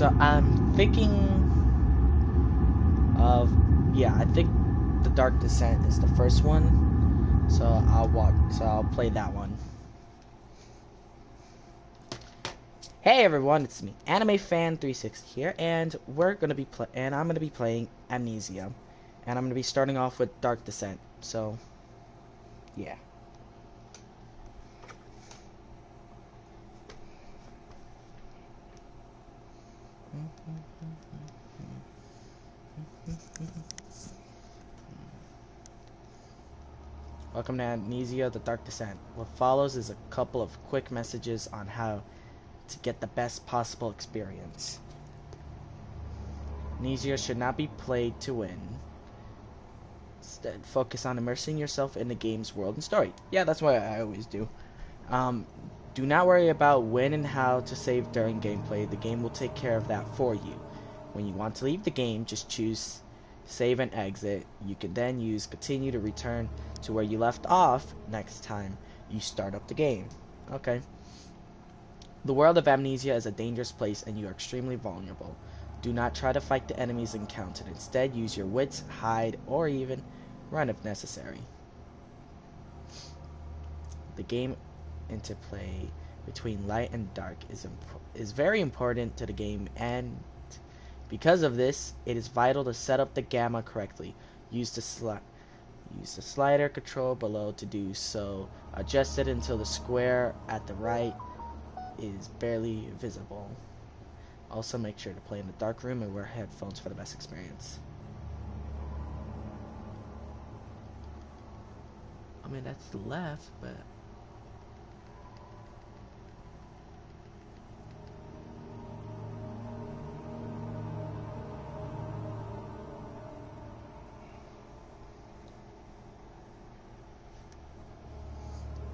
So I'm thinking of, yeah, I think The Dark Descent is the first one. So I'll play that one. Hey everyone, it's me, Anime Fan 360 here, and I'm gonna be playing Amnesia, and I'm gonna be starting off with Dark Descent. So, yeah. Welcome to Amnesia: The Dark Descent. What follows is a couple of quick messages on how to get the best possible experience. Amnesia should not be played to win. Instead, focus on immersing yourself in the game's world and story. Yeah, that's what I always do. Do not worry about when and how to save during gameplay. The game will take care of that for you. When you want to leave the game, just choose save and exit. You can then use continue to return to where you left off next time you start up the game. Okay. The world of Amnesia is a dangerous place and you are extremely vulnerable. Do not try to fight the enemies encountered. Instead, use your wits, hide, or even run if necessary. The game interplay between light and dark is very important to the game, and because of this, it is vital to set up the gamma correctly. Use the slider control below to do so. Adjust it until the square at the right is barely visible. Also, make sure to play in the dark room and wear headphones for the best experience. I mean, that's the left, but...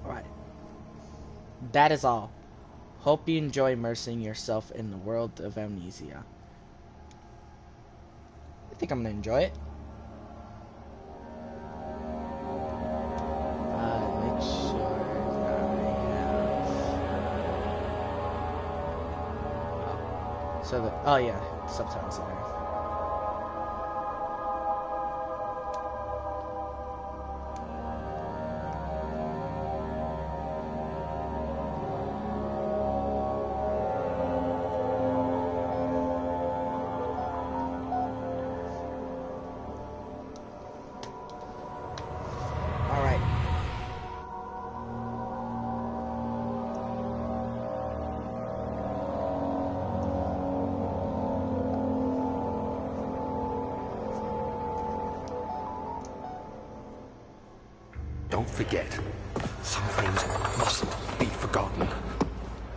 Alright. That is all. Hope you enjoy immersing yourself in the world of Amnesia. I think I'm gonna enjoy it. Make sure that I have... Oh yeah, subtitles are there. Don't forget, some things mustn't be forgotten.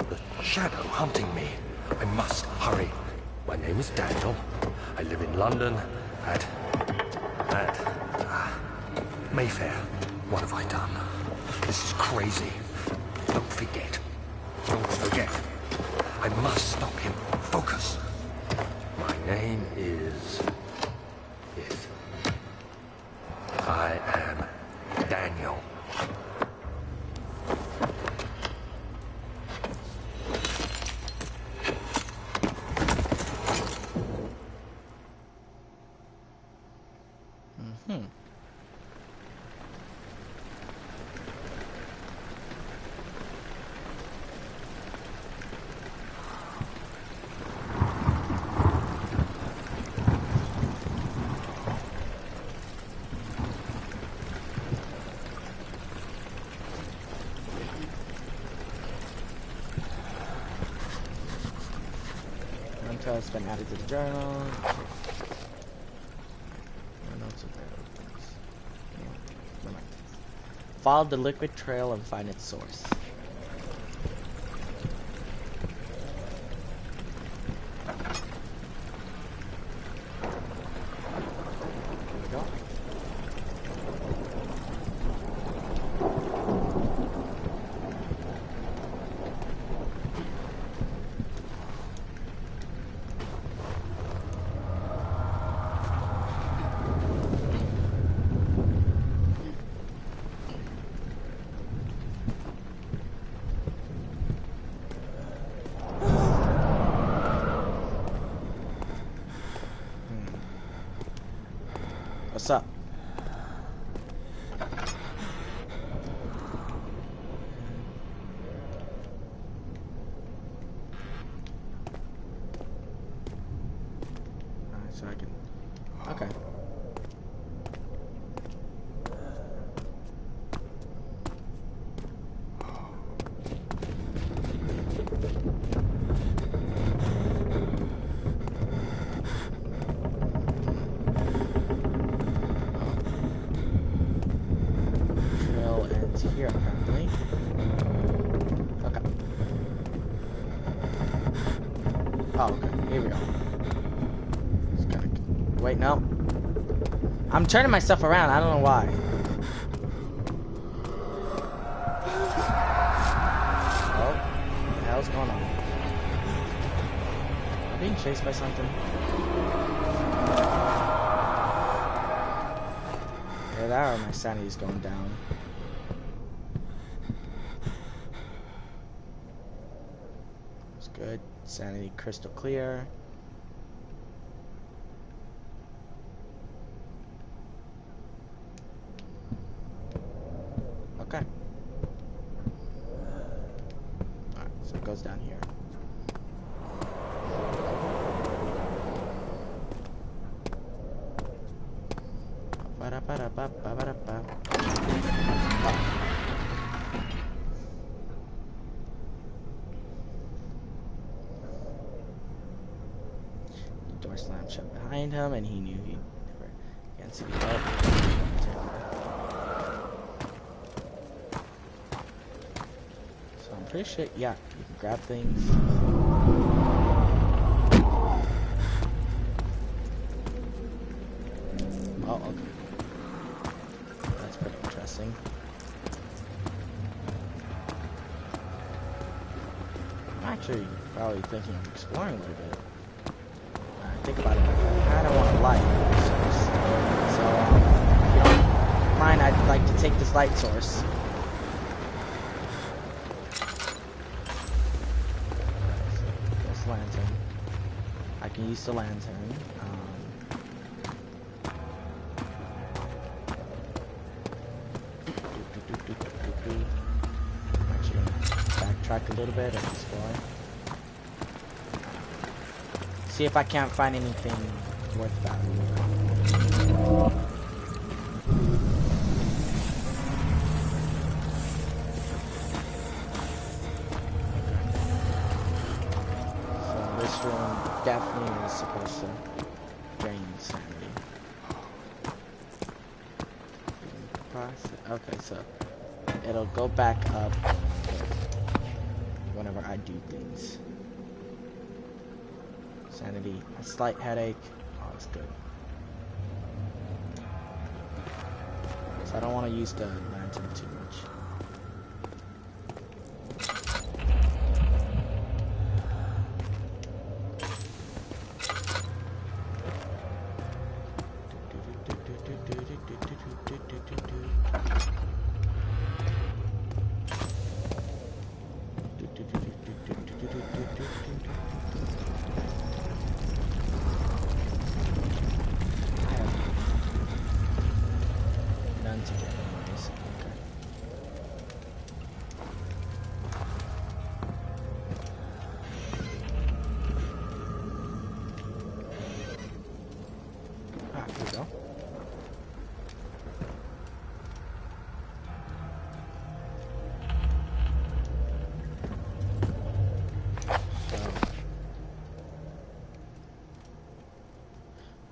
The shadow hunting me. I must hurry. My name is Daniel. I live in London at Mayfair. What have I done? This is crazy. Don't forget. Don't forget. I must stop him. Focus. My name is... I am Daniel. It's been added to the journal. Follow the liquid trail and find its source. What's up? Alright, so I can... Okay. Here apparently. Okay. Oh, okay. Here we go. Just gotta... Wait, no. I'm turning myself around. I don't know why. Oh, what the hell's going on? Am I being chased by something? Either that or my sanity's going down. Good. Sanity crystal clear. Okay. Alright, so it goes down here. Door slammed shut behind him, and he knew he never can't see the help. So I'm pretty sure, yeah, you can grab things. Oh, okay. That's pretty interesting. I'm actually probably thinking of exploring a little bit. Think about it, I kind of want a light source. So, if you don't mind, I'd like to take this light source. This lantern. I can use the lantern. I'm actually going to backtrack a little bit and explore. See if I can't find anything worth value. So this room definitely is supposed to drain sanity. Okay, so it'll go back up whenever I do things. Sanity, a slight headache. Oh, that's good. So I don't want to use the lantern too much.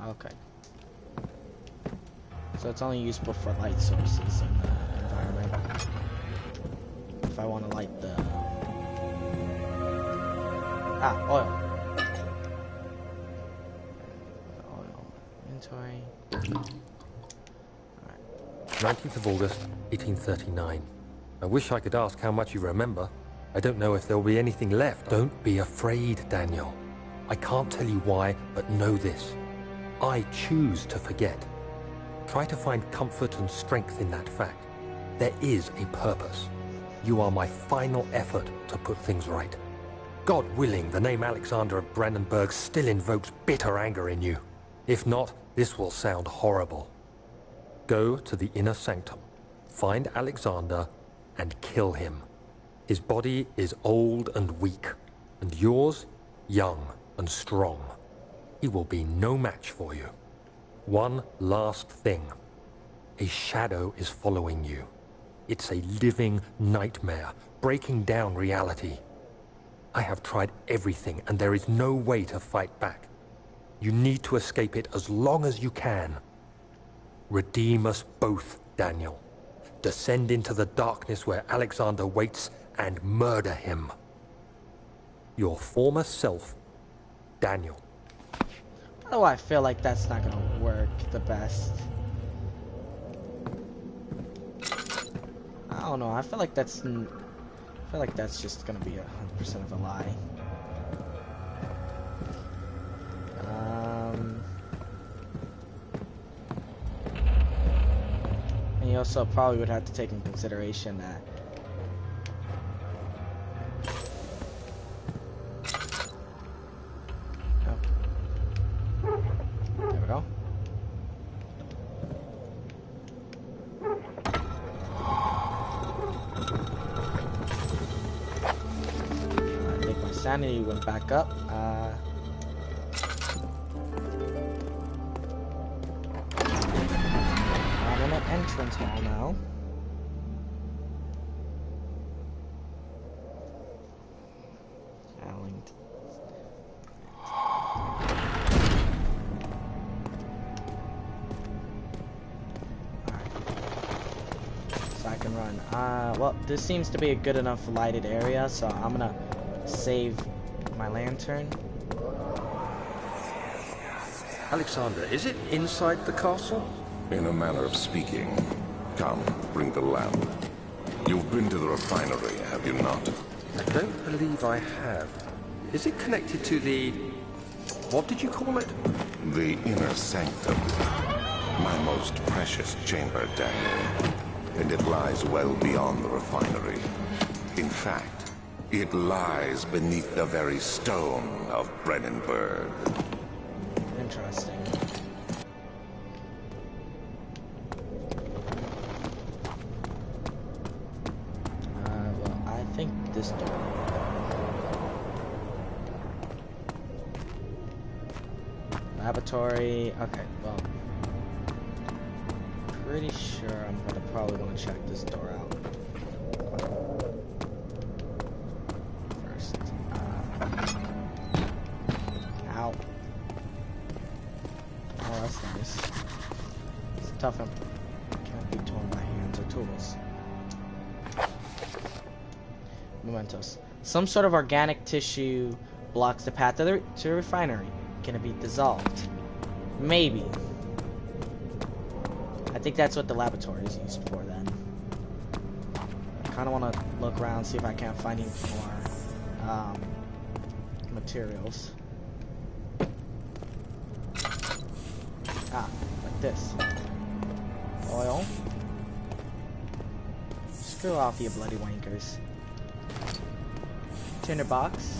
Okay. So it's only useful for light sources in the environment. If I want to light the... oil. Oil. Inventory. Alright. 19th of August, 1839. I wish I could ask how much you remember. I don't know if there will be anything left. Don't be afraid, Daniel. I can't tell you why, but know this. I choose to forget. Try to find comfort and strength in that fact. There is a purpose. You are my final effort to put things right. God willing, the name Alexander of Brandenburg still invokes bitter anger in you. If not, this will sound horrible. Go to the inner sanctum, find Alexander, and kill him. His body is old and weak, and yours, young and strong. He will be no match for you. One last thing. A shadow is following you. It's a living nightmare, breaking down reality. I have tried everything, and there is no way to fight back. You need to escape it as long as you can. Redeem us both, Daniel. Descend into the darkness where Alexander waits and murder him. Your former self, Daniel. Oh, I feel like that's not gonna work the best. I don't know. I feel like that's just gonna be 100% of a lie. And you also probably would have to take in consideration that there we go. I think my sanity went back up. I'm in an entrance hall now. So I can run. Well, this seems to be a good enough lighted area, so I'm gonna save my lantern. Alexander, is it inside the castle? In a manner of speaking. Come, bring the lamp. You've been to the refinery, have you not? I don't believe I have. Is it connected to the... what did you call it? The inner sanctum. My most precious chamber, Daniel. And it lies well beyond the refinery. In fact, it lies beneath the very stone of Brennenburg. Interesting. Well, I think this door. Laboratory. Okay, well, pretty sure I'm gonna probably want to check this door out first. Ow. Oh, that's nice. It's tough. It can't be torn by hands or tools. Mementos. Some sort of organic tissue blocks the path to the refinery. Can it be dissolved? Maybe. I think that's what the laboratory is used for then. I kind of want to look around, see if I can't find any more materials. Ah, like this. Oil. Screw off, you bloody wankers. Tinderbox.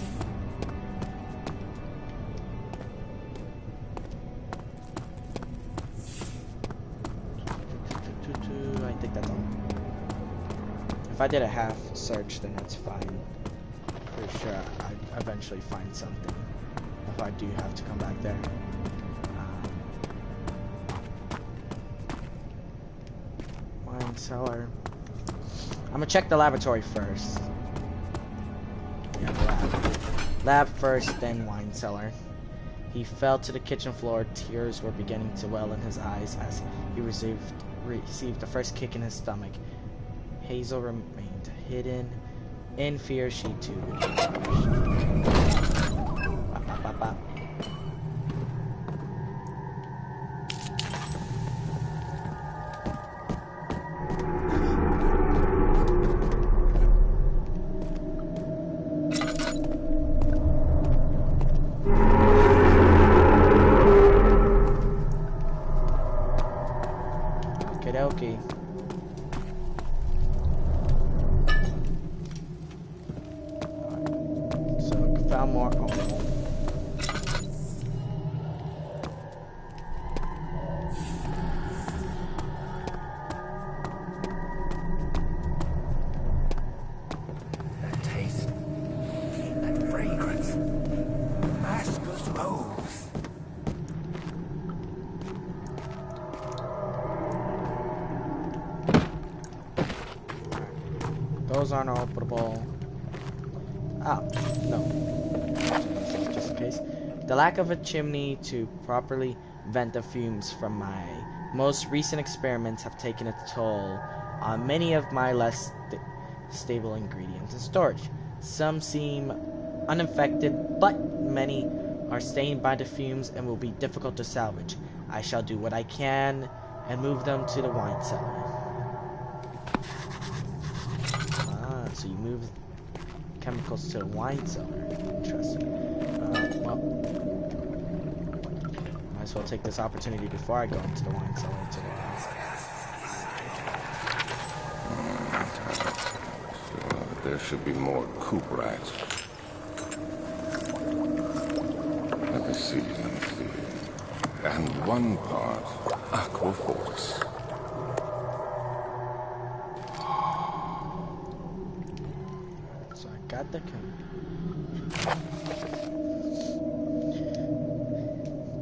I think that's all. If I did a half search, then that's fine. Pretty sure I eventually find something. If I do have to come back there. Wine cellar. I'm gonna check the laboratory first. Yeah, lab first, then wine cellar. He fell to the kitchen floor. Tears were beginning to well in his eyes as he received the first kick in his stomach. Hazel remained hidden. In fear, she too became crushed. Bop, bop, bop, bop. Okay. So found more. Oh. Those aren't openable. Ah, no. Just in case. The lack of a chimney to properly vent the fumes from my most recent experiments have taken a toll on many of my less stable ingredients in storage. Some seem uninfected, but many are stained by the fumes and will be difficult to salvage. I shall do what I can and move them to the wine cellar. Ah, so you move chemicals to the wine cellar. Interesting. Well, might as well take this opportunity before I go into the wine cellar to the There should be more coop rats. Let me see. And one part aqua force. So I got the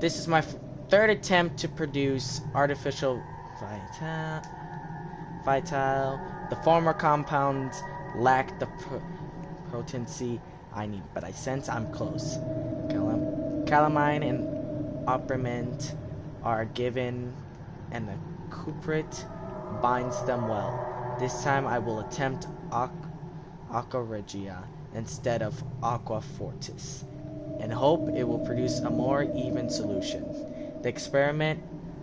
This is my third attempt to produce artificial vital. The former compounds lack the potency I need, but I sense I'm close. Calamine and opperment are given, and the cuprit binds them well. This time I will attempt aqua regia instead of aqua fortis, and hope it will produce a more even solution. The experiment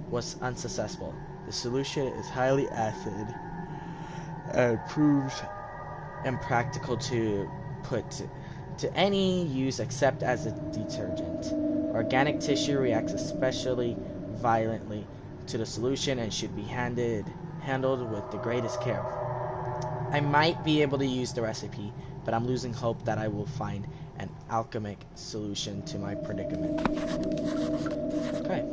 was unsuccessful. The solution is highly acid and proves impractical to put to any use except as a detergent. Organic tissue reacts especially violently to the solution and should be handled with the greatest care. I might be able to use the recipe, but I'm losing hope that I will find an alchemic solution to my predicament. Okay.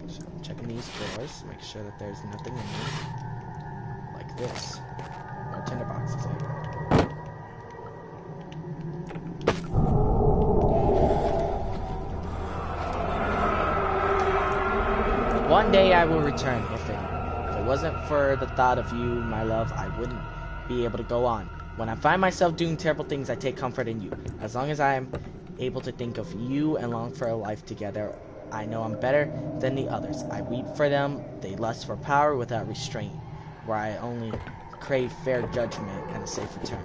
So I'm checking these drawers, make sure that there's nothing in there. Like this. More tinder boxes like that. One day I will return. If it wasn't for the thought of you, my love, I wouldn't be able to go on. When I find myself doing terrible things, I take comfort in you. As long as I am able to think of you and long for a life together, I know I'm better than the others. I weep for them. They lust for power without restraint, where I only crave fair judgment and a safe return.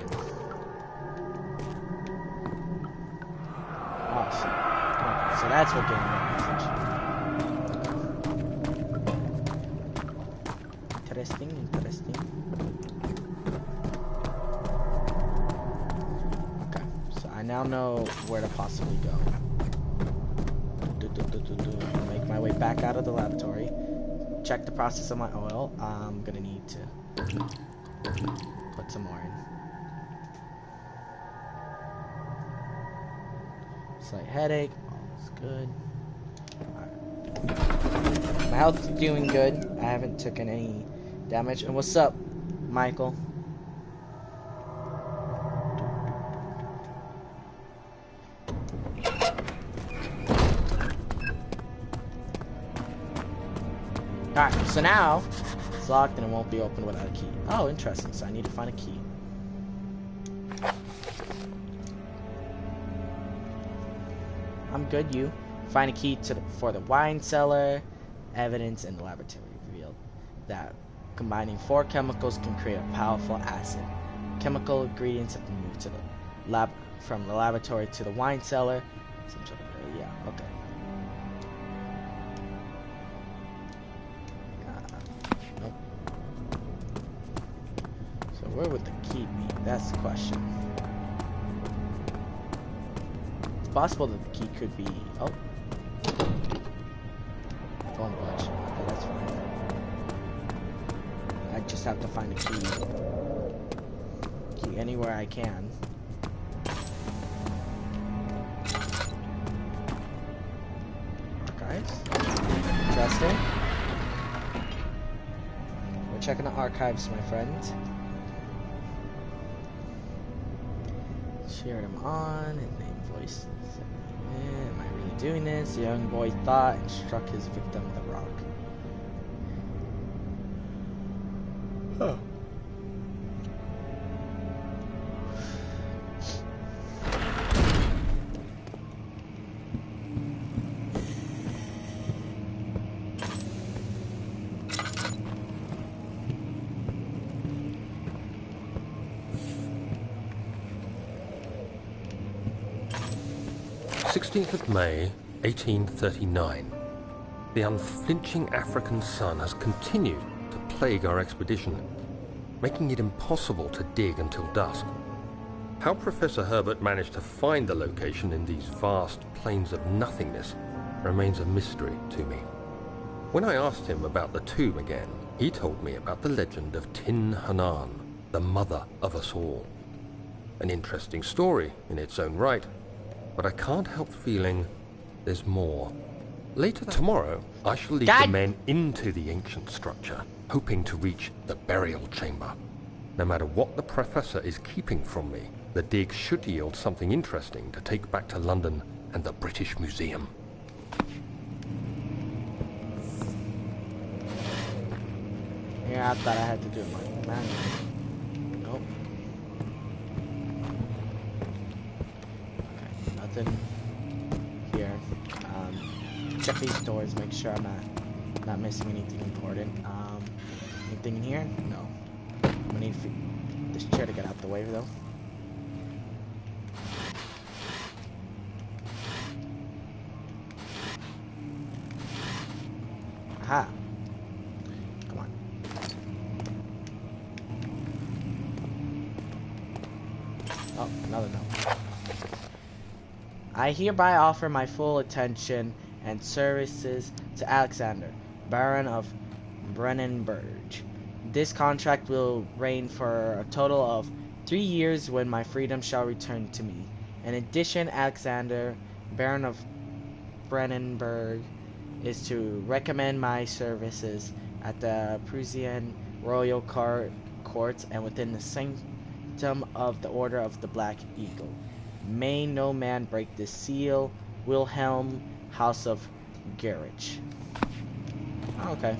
Awesome. Okay, so that's what gave me that message. Interesting. Okay, so I now know where to possibly go. Make my way back out of the laboratory. Check the process of my oil. I'm gonna need to put some more in. Slight headache. All's good. Alright. My health's doing good. I haven't taken any damage. And what's up, Michael? Alright, so now it's locked and it won't be opened without a key. Oh, interesting. So I need to find a key. I'm good, you. Find a key for the wine cellar. Evidence in the laboratory revealed that combining 4 chemicals can create a powerful acid. Chemical ingredients have been moved to the from the laboratory to the wine cellar. Some sort of, yeah, okay. Nope. So where would the key be? That's the question. It's possible that the key could be... Oh. Bone bunch. Okay, that's fine. I just have to find a key. Key anywhere I can. Archives. Interesting. We're checking the archives, my friends. Cheered him on, his name voice. Am I really doing this? The young boy thought and struck his victim with a rock. 16th of May, 1839. The unflinching African sun has continued to plague our expedition, making it impossible to dig until dusk. How Professor Herbert managed to find the location in these vast plains of nothingness remains a mystery to me. When I asked him about the tomb again, he told me about the legend of Tin Hanan, the mother of us all. An interesting story in its own right, but I can't help feeling there's more. Later tomorrow, I shall lead the men into the ancient structure, hoping to reach the burial chamber. No matter what the professor is keeping from me, the dig should yield something interesting to take back to London and the British Museum. Yeah, I thought I had to do it manually. Nope. Okay, nothing here. Check these doors, make sure I'm not missing anything important. Anything in here? No. I'm gonna need this chair to get out the way though. Aha. Come on. Oh, another note. I hereby offer my full attention and services to Alexander, Baron of Brennenburg. This contract will reign for a total of 3 years when my freedom shall return to me. In addition, Alexander, Baron of Brennenburg, is to recommend my services at the Prussian royal courts and within the sanctum of the Order of the Black Eagle. May no man break this seal. Wilhelm, House of Gerich. Oh, okay.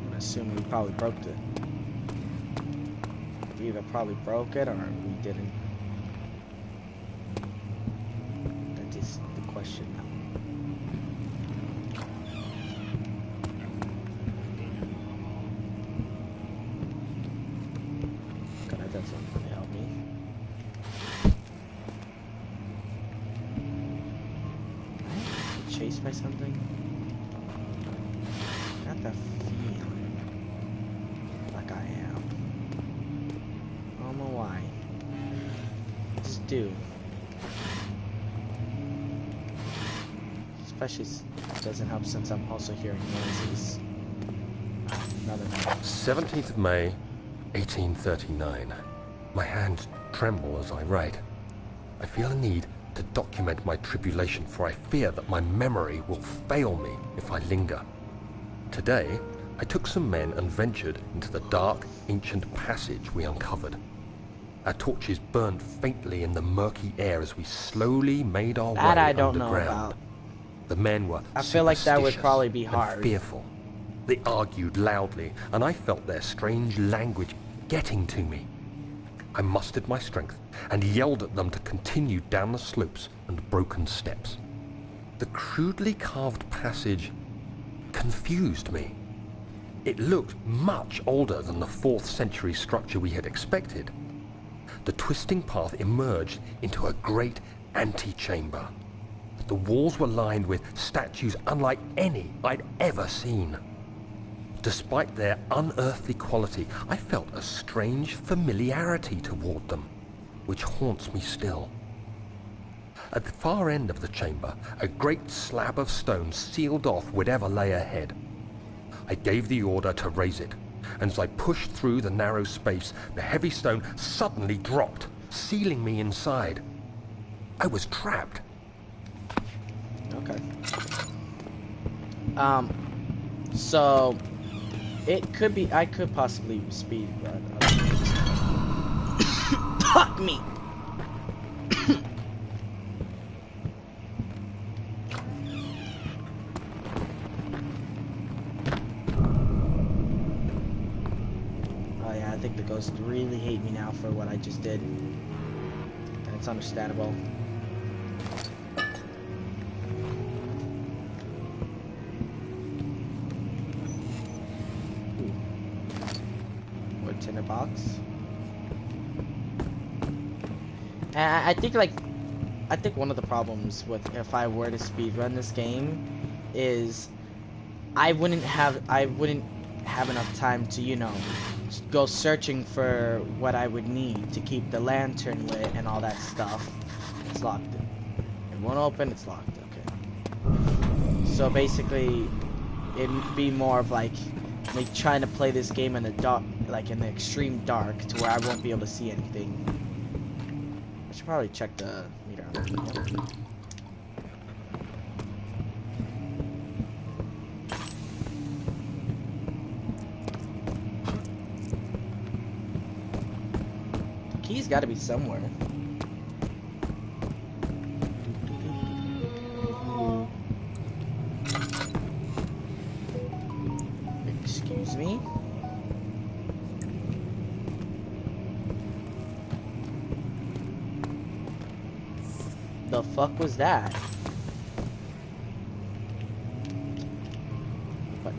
I'm assuming we probably broke it. We either probably broke it or we didn't. That is the question now. God, that doesn't really help me. Chased by something? Got the feeling like I am. I don't know why. Just do. Especially it doesn't help since I'm also hearing noises. Another note. 17th of May, 1839. My hands tremble as I write. I feel a need to document my tribulation, for I fear that my memory will fail me if I linger. Today, I took some men and ventured into the dark, ancient passage we uncovered. Our torches burned faintly in the murky air as we slowly made our way I don't know underground. about. The men were I feel like that would superstitious probably be and hard. fearful. They argued loudly, and I felt their strange language getting to me. I mustered my strength and yelled at them to continue down the slopes and broken steps. The crudely carved passage confused me. It looked much older than the 4th century structure we had expected. The twisting path emerged into a great antechamber. The walls were lined with statues unlike any I'd ever seen. Despite their unearthly quality, I felt a strange familiarity toward them, which haunts me still. At the far end of the chamber, a great slab of stone sealed off whatever lay ahead. I gave the order to raise it, and as I pushed through the narrow space, the heavy stone suddenly dropped, sealing me inside. I was trapped. Okay. So it could be I could possibly speed run. Fuck me. Oh yeah, I think the ghosts really hate me now for what I just did. And it's understandable. Tinder box. I think like I think one of the problems with if I were to speedrun this game is I wouldn't have enough time to, you know, go searching for what I would need to keep the lantern lit and all that stuff. It's locked. It won't open, it's locked. Okay. So basically, it'd be more of like me trying to play this game in the dark, like in the extreme dark, to where I won't be able to see anything. I should probably check the meter on it. Yep. Key's got to be somewhere. Excuse me. The fuck was that? What?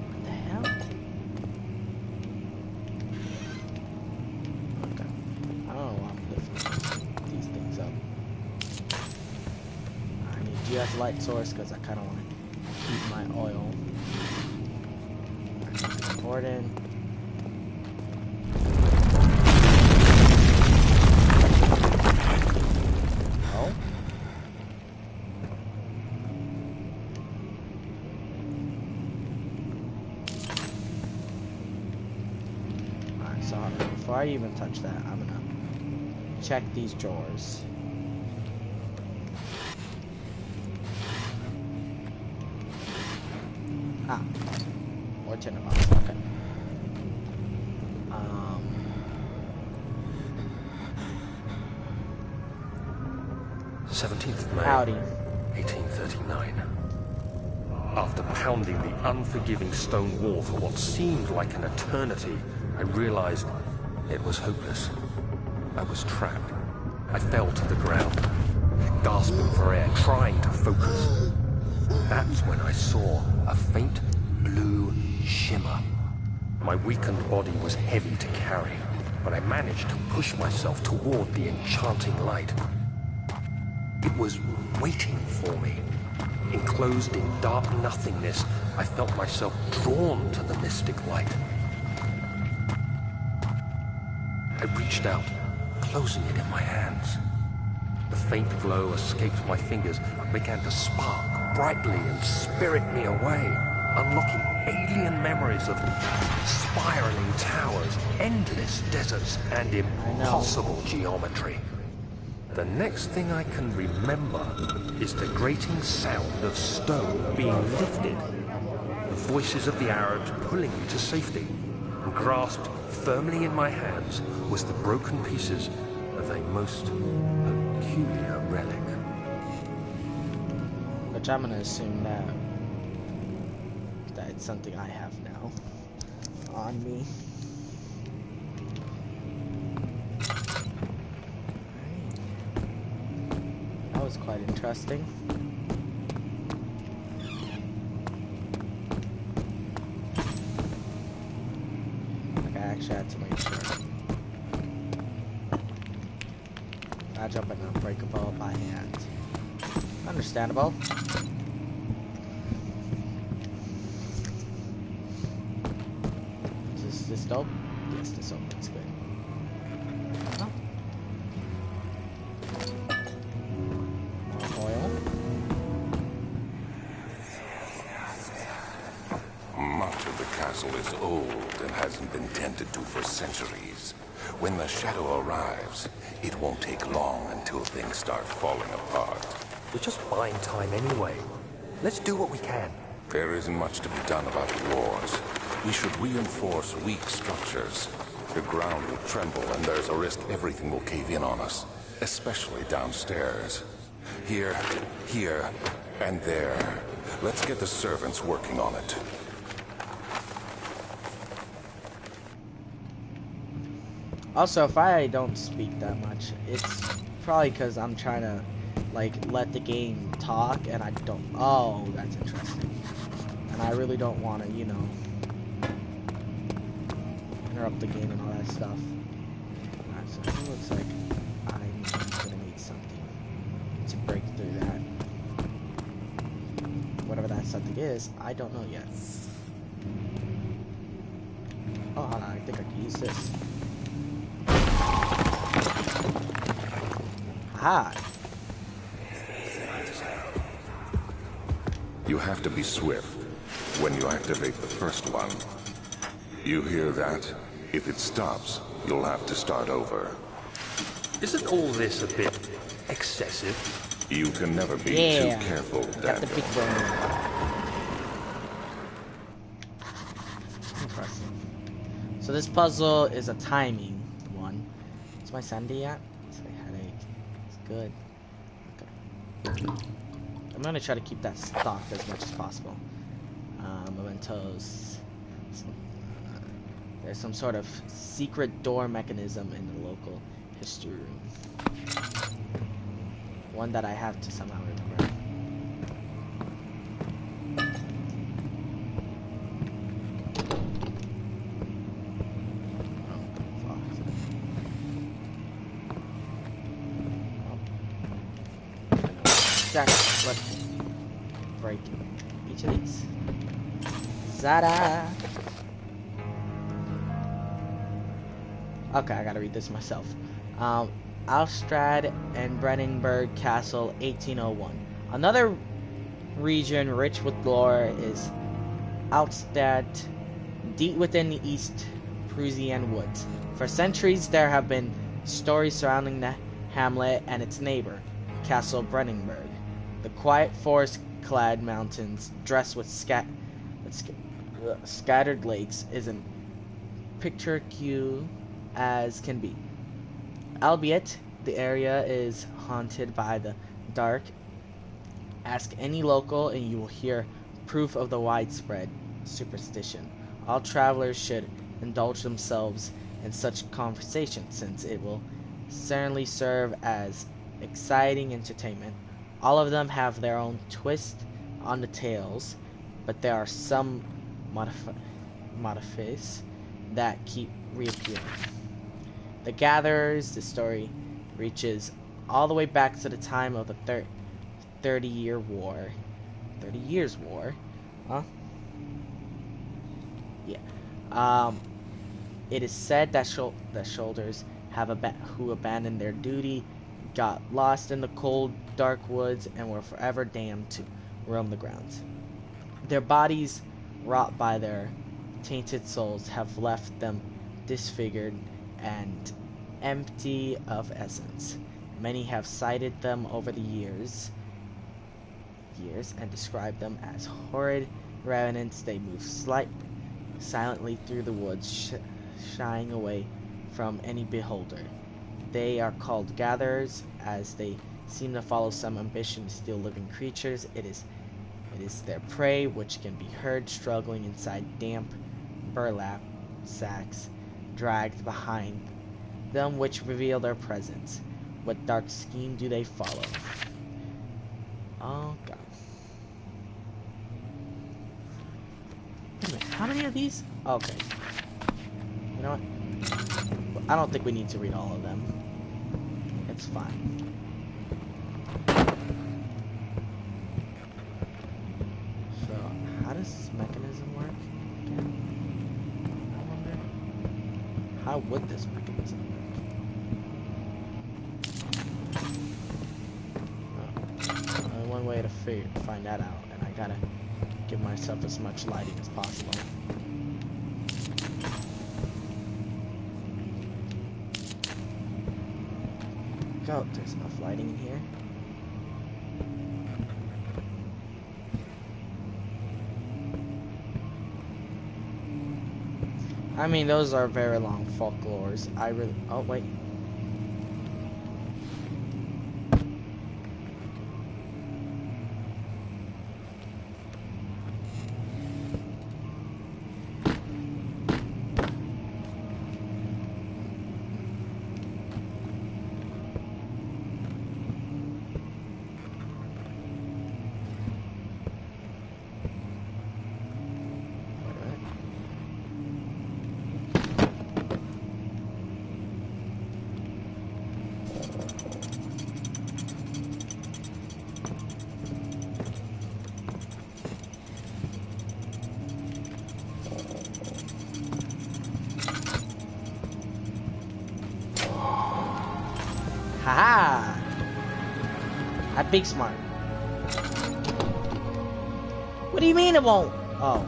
What the hell? Okay. I don't know why I'm lifting these things up. I need you as a light source because I kind of want to keep my oil. Important. Oh. Alright, so before I even touch that, I'm gonna check these drawers. Ah. More tinderbox, okay. 17th of May, Howdy. 1839. After pounding the unforgiving stone wall for what seemed like an eternity, I realized it was hopeless. I was trapped. I fell to the ground, gasping for air, trying to focus. That's when I saw a faint blue shimmer. My weakened body was heavy to carry, but I managed to push myself toward the enchanting light. It was waiting for me. Enclosed in dark nothingness, I felt myself drawn to the mystic light. I reached out, closing it in my hands. The faint glow escaped my fingers and began to spark brightly and spirit me away, unlocking alien memories of spiraling towers, endless deserts, and impossible geometry. The next thing I can remember is the grating sound of stone being lifted, the voices of the Arabs pulling me to safety, and grasped firmly in my hands was the broken pieces of a most peculiar relic. Which I'm gonna assume that it's something I have now on me. That was quite interesting. Okay, I actually had to make sure. I jump in unbreakable by hand. Understandable. Is this dope? Yes, this opens good. Oh. More oil. Much of the castle is old and hasn't been tended to for centuries. When the shadow arrives, it won't take long until things start falling apart. We're just buying time anyway. Let's do what we can. There isn't much to be done about the wars. We should reinforce weak structures. The ground will tremble and there's a risk everything will cave in on us, especially downstairs. Here, and there. Let's get the servants working on it. Also, if I don't speak that much, it's probably because I'm trying to, like, let the game talk, and I don't... Oh, that's interesting. And I really don't want to, you know, interrupt the game and all that stuff. Alright, so it looks like I need something is, I don't know yet. Oh, hold on, I think I can use this. Aha! You have to be swift when you activate the first one. You hear that? If it stops, you'll have to start over. Isn't all this a bit excessive? You can never be Yeah. too careful, Got the Daniel. big brain. Interesting. So this puzzle is a timing one. Is my sandy at? It's my headache. It's good. Okay. I'm gonna try to keep that stocked as much as possible. Mementos. There's some sort of secret door mechanism in the local history room. One that I have to somehow remember. Exactly. Let's break each of these. Zada! Okay, I gotta read this myself. Alstrad and Brennenburg Castle, 1801. Another region rich with lore is Alstadt, deep within the East Prussian woods. For centuries, there have been stories surrounding the hamlet and its neighbor, Castle Brennenburg. The quiet forest-clad mountains, dressed with scattered lakes, is as picturesque as can be. Albeit, the area is haunted by the dark. Ask any local and you will hear proof of the widespread superstition. All travelers should indulge themselves in such conversation, since it will certainly serve as exciting entertainment. All of them have their own twist on the tales, but there are some modifies that keep reappearing. The Gatherers, the story reaches all the way back to the time of the 30-year war. 30 Years' War? Huh? Yeah. It is said that soldiers who abandoned their duty got lost in the cold, dark woods and were forever damned to roam the grounds. Their bodies, wrought by their tainted souls, have left them disfigured and empty of essence. Many have cited them over the years and described them as horrid revenants. They move silently through the woods, shying away from any beholder. They are called gatherers, as they seem to follow some ambition to steal living creatures. It is their prey which can be heard struggling inside damp burlap sacks dragged behind them, which reveal their presence. What dark scheme do they follow? Oh god. Wait a minute, how many of these? Okay. You know what? I don't think we need to read all of them. It's fine. So, how does this mechanism work again? I wonder. How would this mechanism work? Only one way to find that out, and I gotta give myself as much lighting as possible. Go, there's enough lighting in here. I mean, those are very long folklores. I really... Oh, wait. Aha! I big smart. What do you mean it won't? Oh.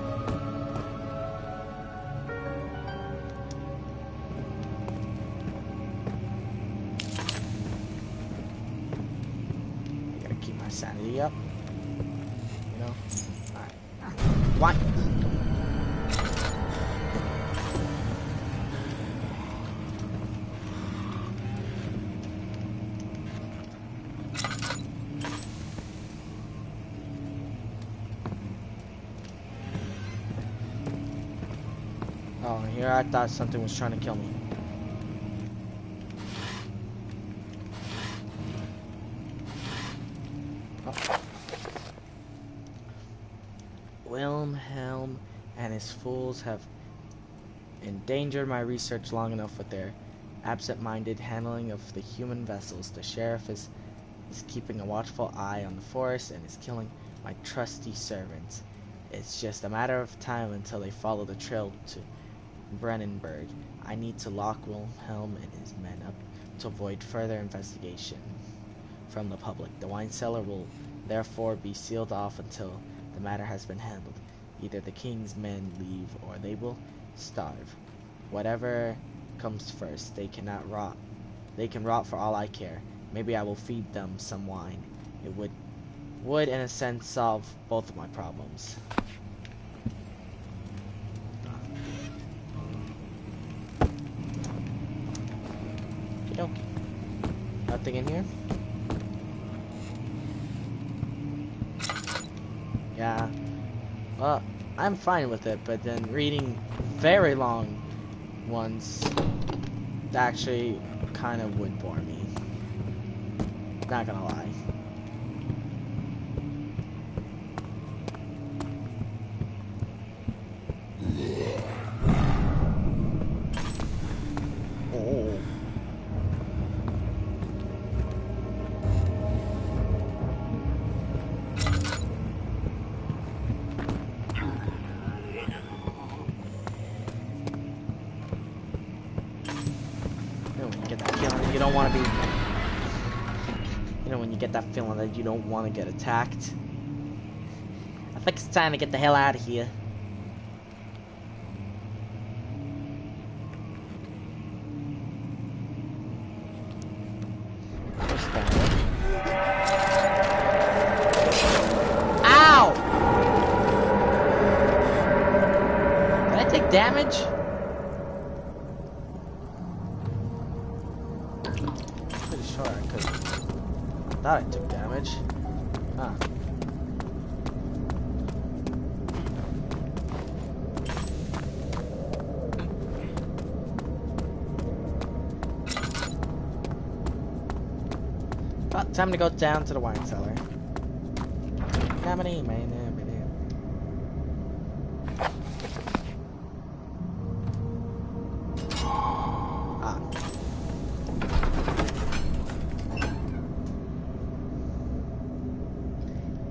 I gotta keep my sanity up. You know? Alright. What? Oh, here I thought something was trying to kill me. Oh. Wilhelm and his fools have endangered my research long enough with their absent-minded handling of the human vessels. The sheriff is keeping a watchful eye on the forest and is killing my trusty servants. It's just a matter of time until they follow the trail to Brennenburg. I need to lock Wilhelm and his men up to avoid further investigation from the public. The wine cellar will therefore be sealed off until the matter has been handled. Either the king's men leave or they will starve. Whatever comes first, they cannot rot. They can rot for all I care. Maybe I will feed them some wine. It would in a sense solve both of my problems. Okay. Nothing in here? Yeah. Well, I'm fine with it, but then reading very long ones actually kind of would bore me. Not gonna lie. Oh. Get that feeling you don't want to be. You know when you get that feeling that you don't want to get attacked. I think it's time to get the hell out of here. Ow! Did I take damage? Pretty sure I could. I thought I took damage. Huh. Well, time to go down to the wine cellar.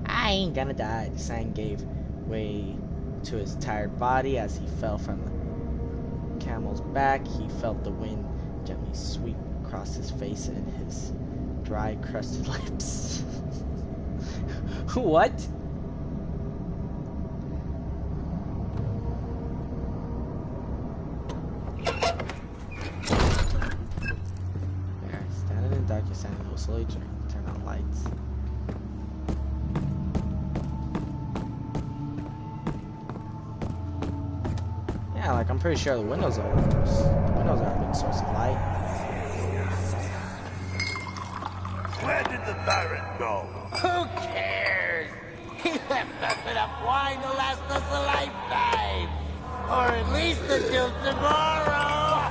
I ain't gonna die. The sign gave way to his tired body as he fell from the camel's back. He felt the wind gently sweep across his face and his dry, crusted lips. What? There, standing in the dark, you're standing will slowly turn on lights. Yeah, like I'm pretty sure the windows are a big source of light. Where did the Baron go? Who cares? He left us enough wine to last us a lifetime. Or at least until tomorrow.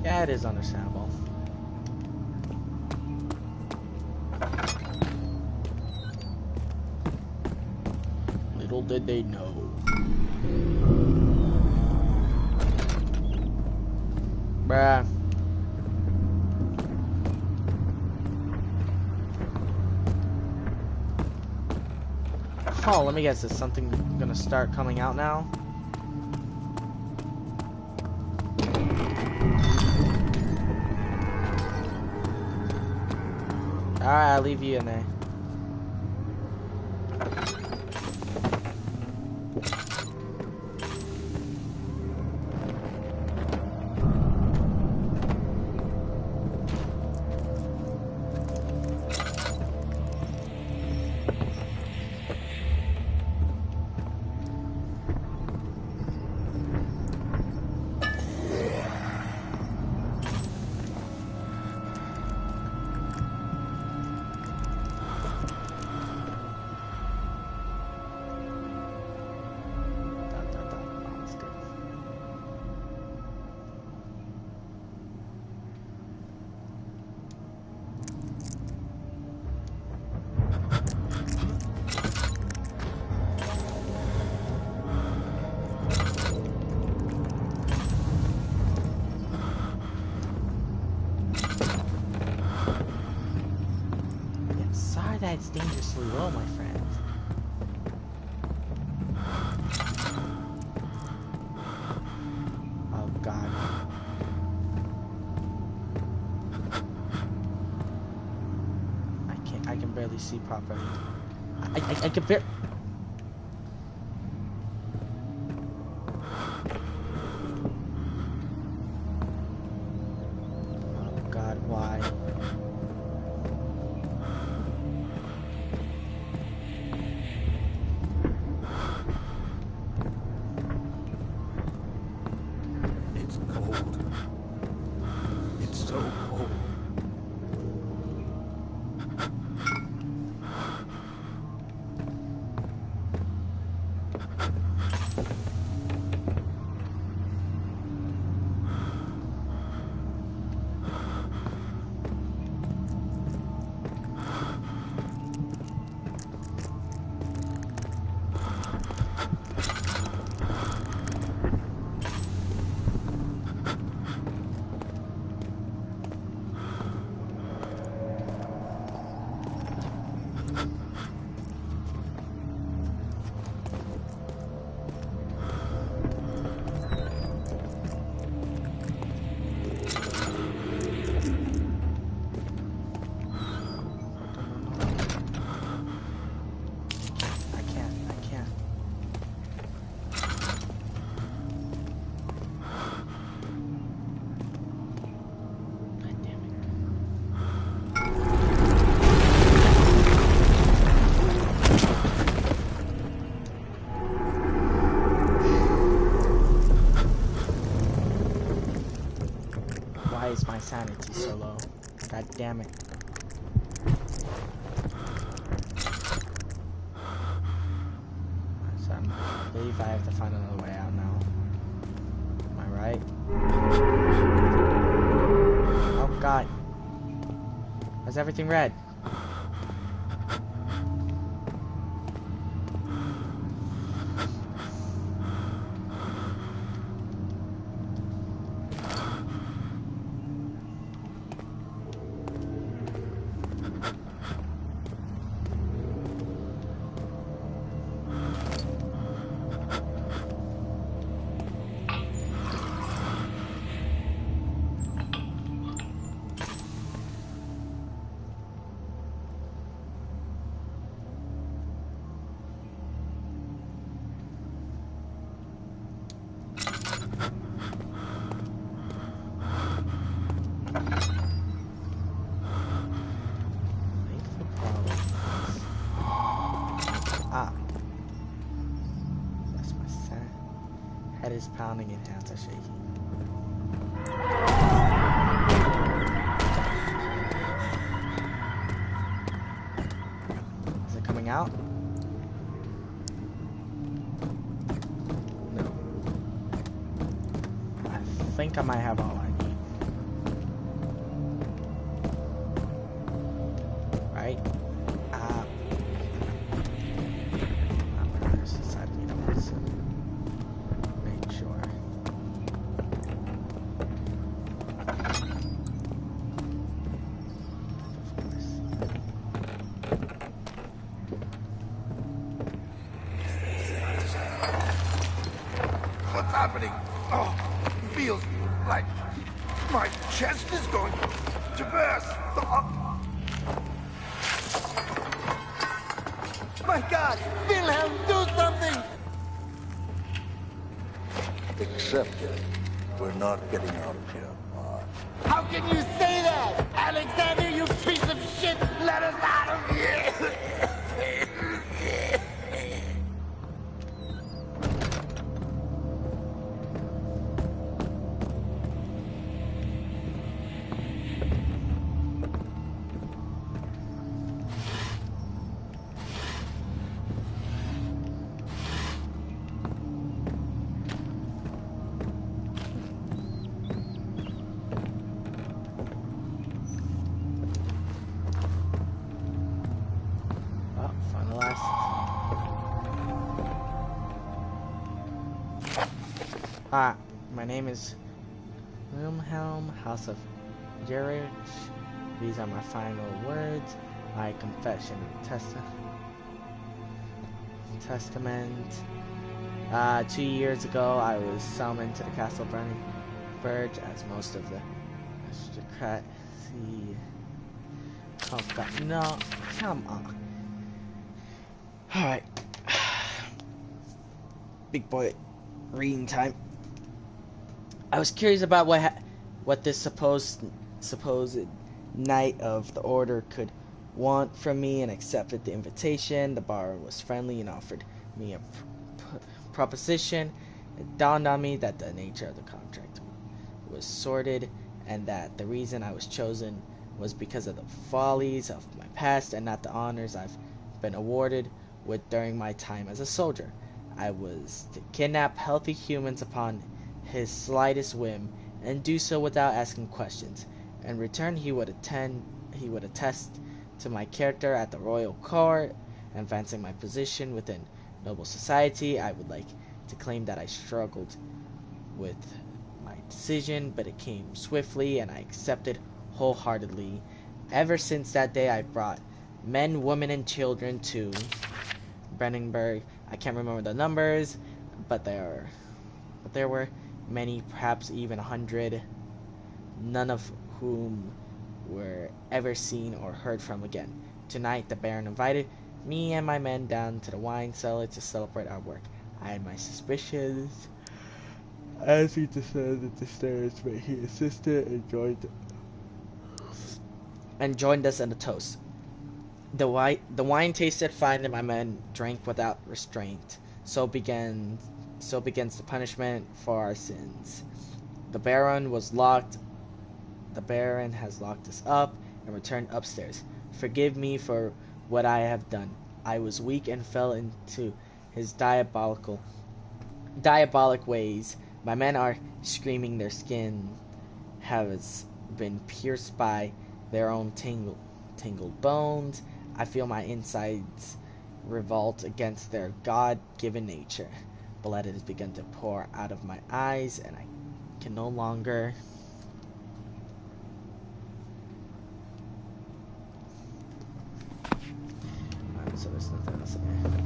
Yeah, it is understandable. Little did they know. Bruh. Oh, let me guess, is something gonna start coming out now? Alright, I'll leave you in there. It's dangerously low, my friend. Oh God. I can barely see properly. I can barely. Oh God, why? Why is my sanity so low? God damn it. So I believe I have to find another way out now. Am I right? Oh God. Why's everything red? Head is pounding and hands are shaking. Is it coming out? No. I think I might have all I need. Right? I'm gonna just decide to need one, so make sure. What's happening? Oh, it feels like my chest is going to burst. us! Wilhelm, do something! Accept it. We're not getting out of here. How can you say that? Alexander, you piece of shit! Let us out of here! Oh, finalized. Hi, my name is Wilhelm, House of Gerich. These are my final words. My confession and testament. 2 years ago, I was summoned to the castle burning verge as most of the aristocracy. Oh god, no, come on. Alright. Big boy reading time. I was curious about what this supposed knight of the order could want from me and accepted the invitation. The bar was friendly and offered me a proposition. It dawned on me that the nature of the contract was sordid and that the reason I was chosen was because of the follies of my past and not the honors I've been awarded with during my time as a soldier. I was to kidnap healthy humans upon his slightest whim and do so without asking questions. In return, he would attest to my character at the royal court, advancing my position within noble society. I would like to claim that I struggled with my decision, but it came swiftly and I accepted wholeheartedly. Ever since that day, I've brought men, women, and children to Brennenburg. I can't remember the numbers, but there were many, perhaps even 100, none of whom were ever seen or heard from again. Tonight, the Baron invited me and my men down to the wine cellar to celebrate our work. I had my suspicions as he descended the stairs, but he insisted and joined us in a toast. The wine tasted fine, and my men drank without restraint. So begins the punishment for our sins. The Baron has locked us up and returned upstairs. Forgive me for what I have done. I was weak and fell into his diabolic ways. My men are screaming. Their skin has been pierced by their own tangled bones. I feel my insides revolt against their God-given nature. Blood has begun to pour out of my eyes, and I can no longer so there's nothing else in there.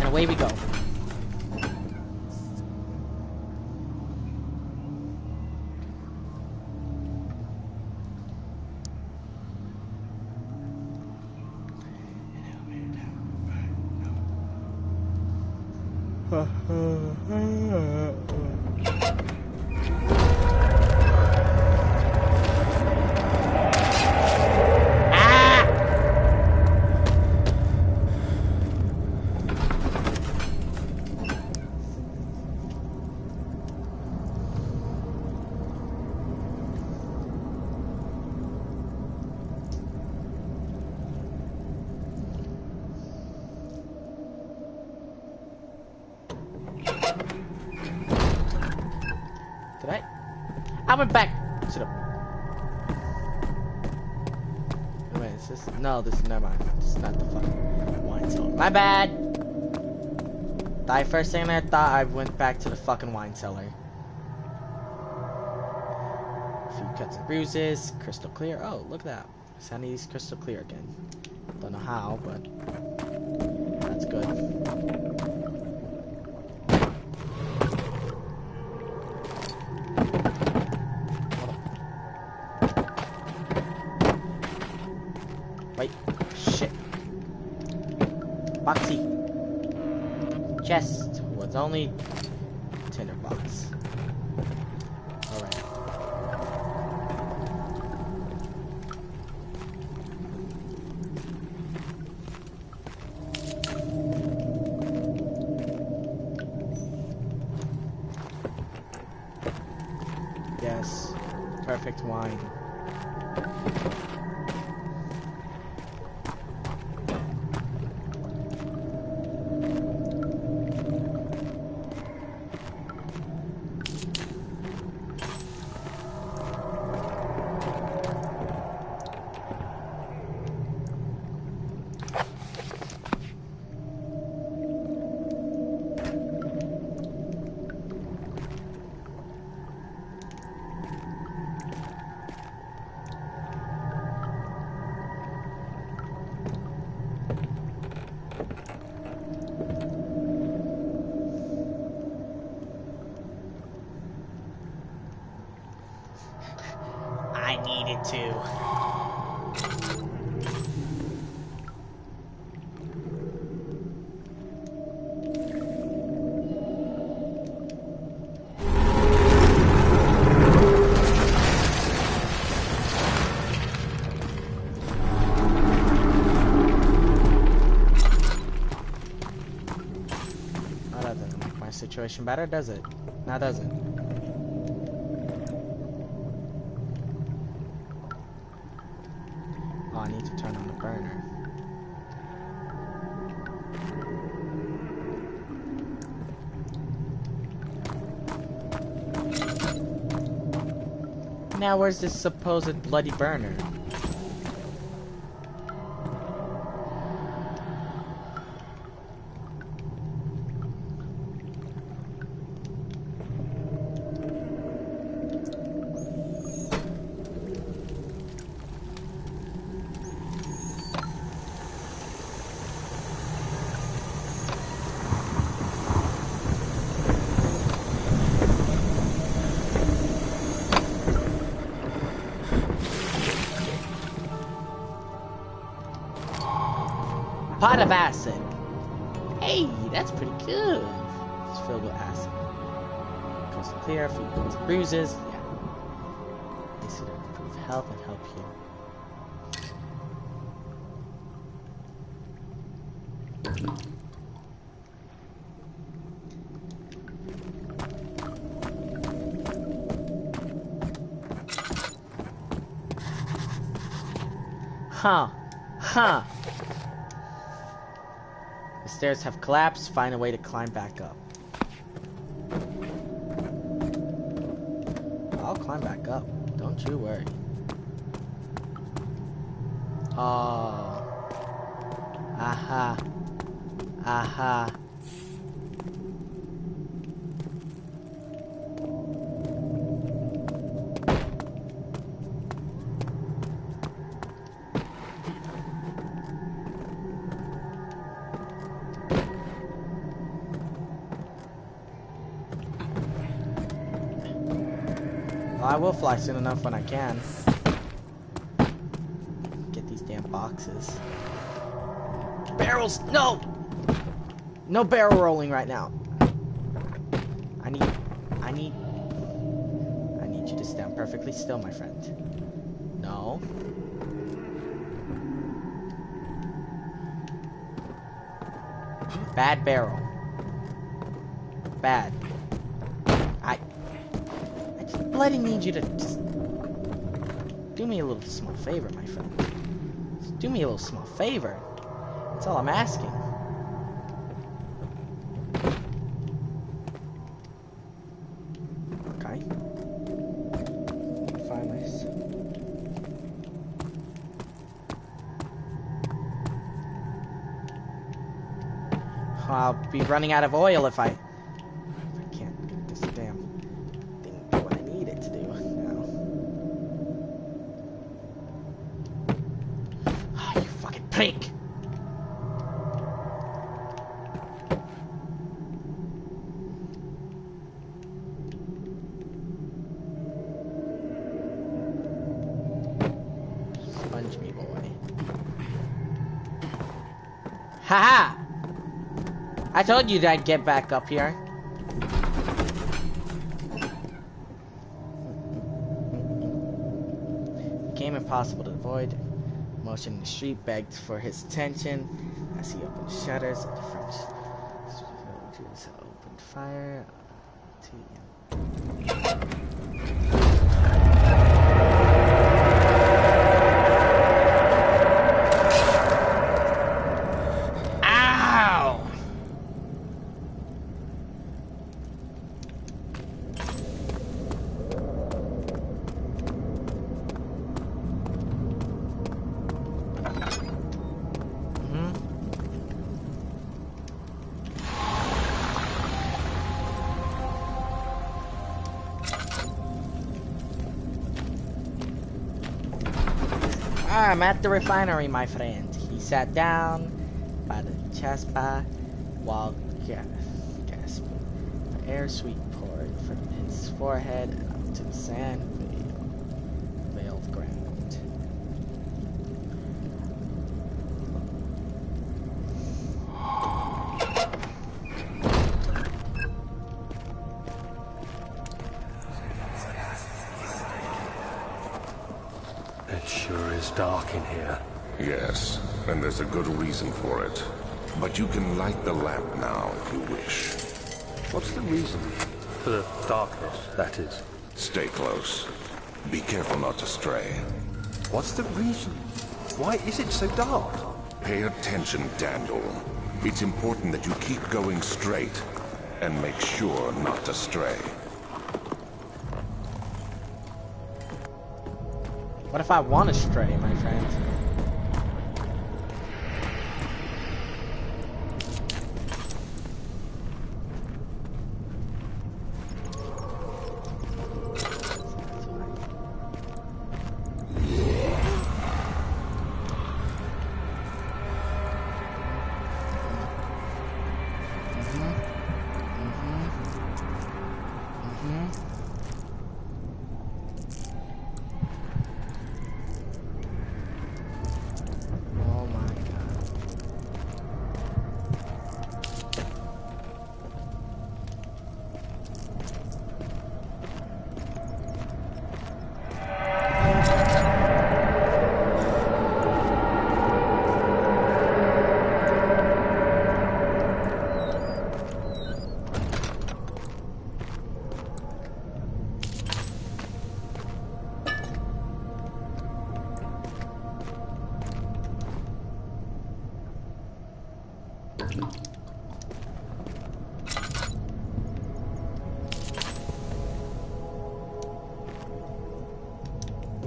And away we go. I went back Sit up. Wait, is this? No, this is, never mind. This is not the fucking wine cellar. My bad! The first thing I thought, I went back to the fucking wine cellar. A few cuts and bruises, crystal clear. Oh, look at that. Sanity's crystal clear again. Don't know how, but that's good. Wait, shit. Boxy. Chest was only tinderbox. Alright. Yes. Perfect wine. I needed to. Oh, that doesn't make my situation better, does it? No, does it? Oh, I need to turn on the burner. Now where's this supposed bloody burner? Pot of acid. Hey, that's pretty good. It's filled with acid. Crystal clear, a few cuts and bruises. Yeah. Acid to improve health and help heal. Huh. Huh. The stairs have collapsed. Find a way to climb back up. I'll climb back up. Don't you worry. Oh. Aha. Aha. I will fly soon enough when I can. Get these damn boxes. Barrels! No! No barrel rolling right now. I need you to stand perfectly still, my friend. No. Bad barrel. Bad. I just bloody need you to just do me a little small favor, my friend. Just do me a little small favor. That's all I'm asking. Okay. Find I'll be running out of oil if I can't get this damn thing to do what I need it to do now. Oh, you fucking pig! Sponge me, boy. Haha! I told you that I'd get back up here. Became impossible to avoid. Motion in the street begged for his attention as he opened shutters of the French. Opened fire. I'm at the refinery, my friend. He sat down by the chaspa while gasping. The air sweet poured from his forehead out to the sand veiled ground. It sure is dark in here. Yes, and there's a good reason for it. But you can light the lamp now if you wish. What's the reason? For the darkness, that is. Stay close. Be careful not to stray. What's the reason? Why is it so dark? Pay attention, Daniel. It's important that you keep going straight and make sure not to stray. What if I want to stray, my friend?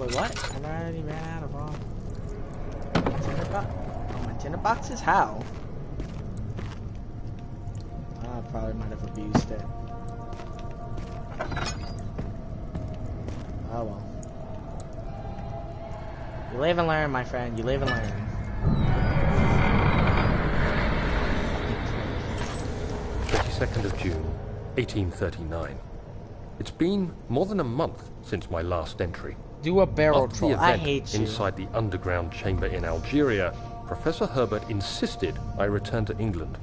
Wait, what? I already ran out of all my tinner boxes? How? I probably might have abused it. Oh well. You live and learn, my friend. You live and learn. 22nd of June, 1839. It's been more than a month since my last entry. Do a barrel After troll. the I event hate you. inside the underground chamber in Algeria, Professor Herbert insisted I return to England.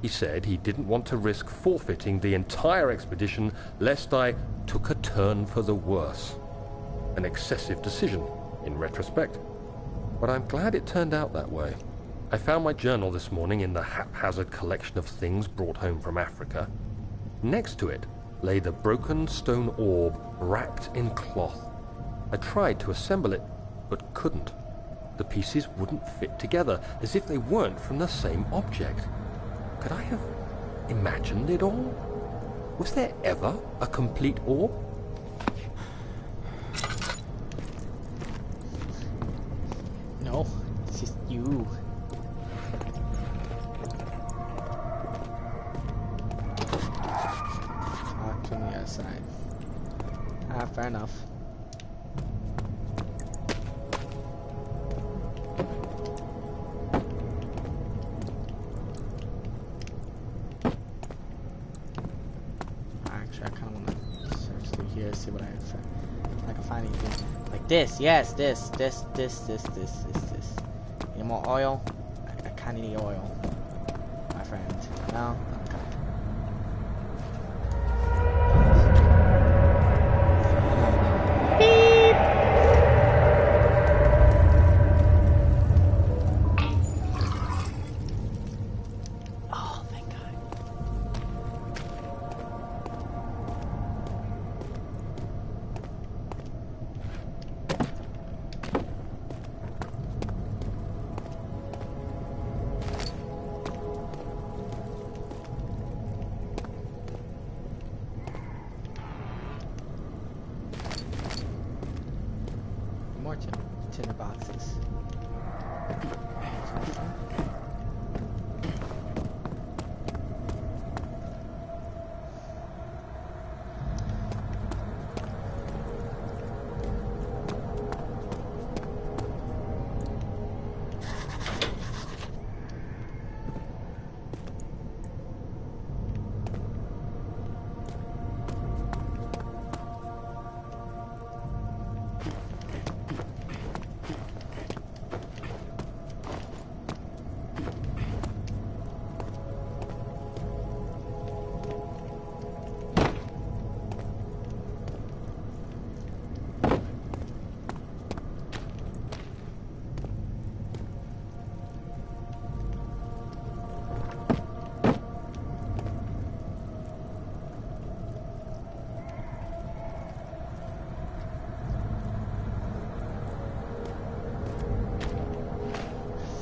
He said he didn't want to risk forfeiting the entire expedition lest I took a turn for the worse. An excessive decision, in retrospect. But I'm glad it turned out that way. I found my journal this morning in the haphazard collection of things brought home from Africa. Next to it lay the broken stone orb wrapped in cloth. I tried to assemble it, but couldn't. The pieces wouldn't fit together, as if they weren't from the same object. Could I have imagined it all? Was there ever a complete orb? No, it's just you. other side. Ah, fair enough. Actually, I kind of want to search through here, see what I can find anything. Like this, yes, this. Need more oil? I kind of need oil, my friend. No? Okay. Oh, thank God. More tinder boxes.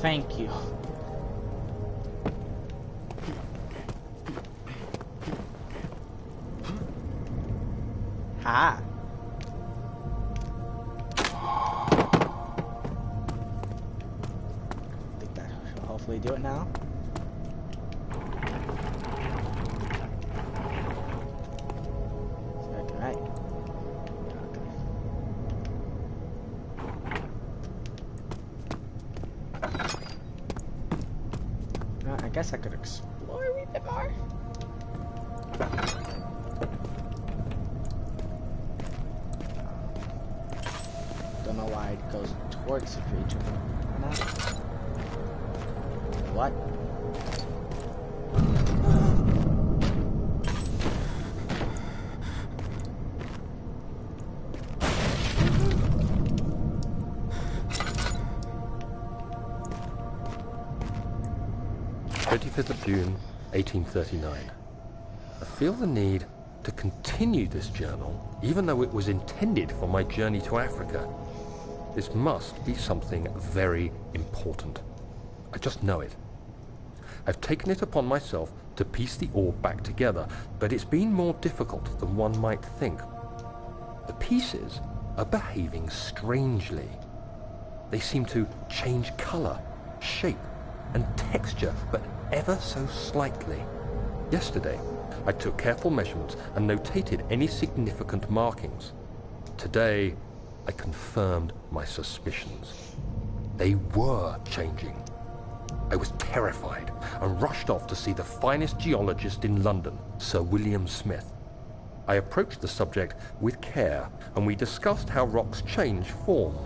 Thank you. Ha! I think that should hopefully do it now. Right. I guess I could explore a wee bit more. Don't know why it goes towards the creature. Why not? What? June 1839. I feel the need to continue this journal, even though it was intended for my journey to Africa. This must be something very important. I just know it. I've taken it upon myself to piece the orb back together, but it's been more difficult than one might think. The pieces are behaving strangely. They seem to change color, shape, and texture, but ever so slightly. Yesterday, I took careful measurements and notated any significant markings. Today, I confirmed my suspicions. They were changing. I was terrified and rushed off to see the finest geologist in London, Sir William Smith. I approached the subject with care, and we discussed how rocks change form.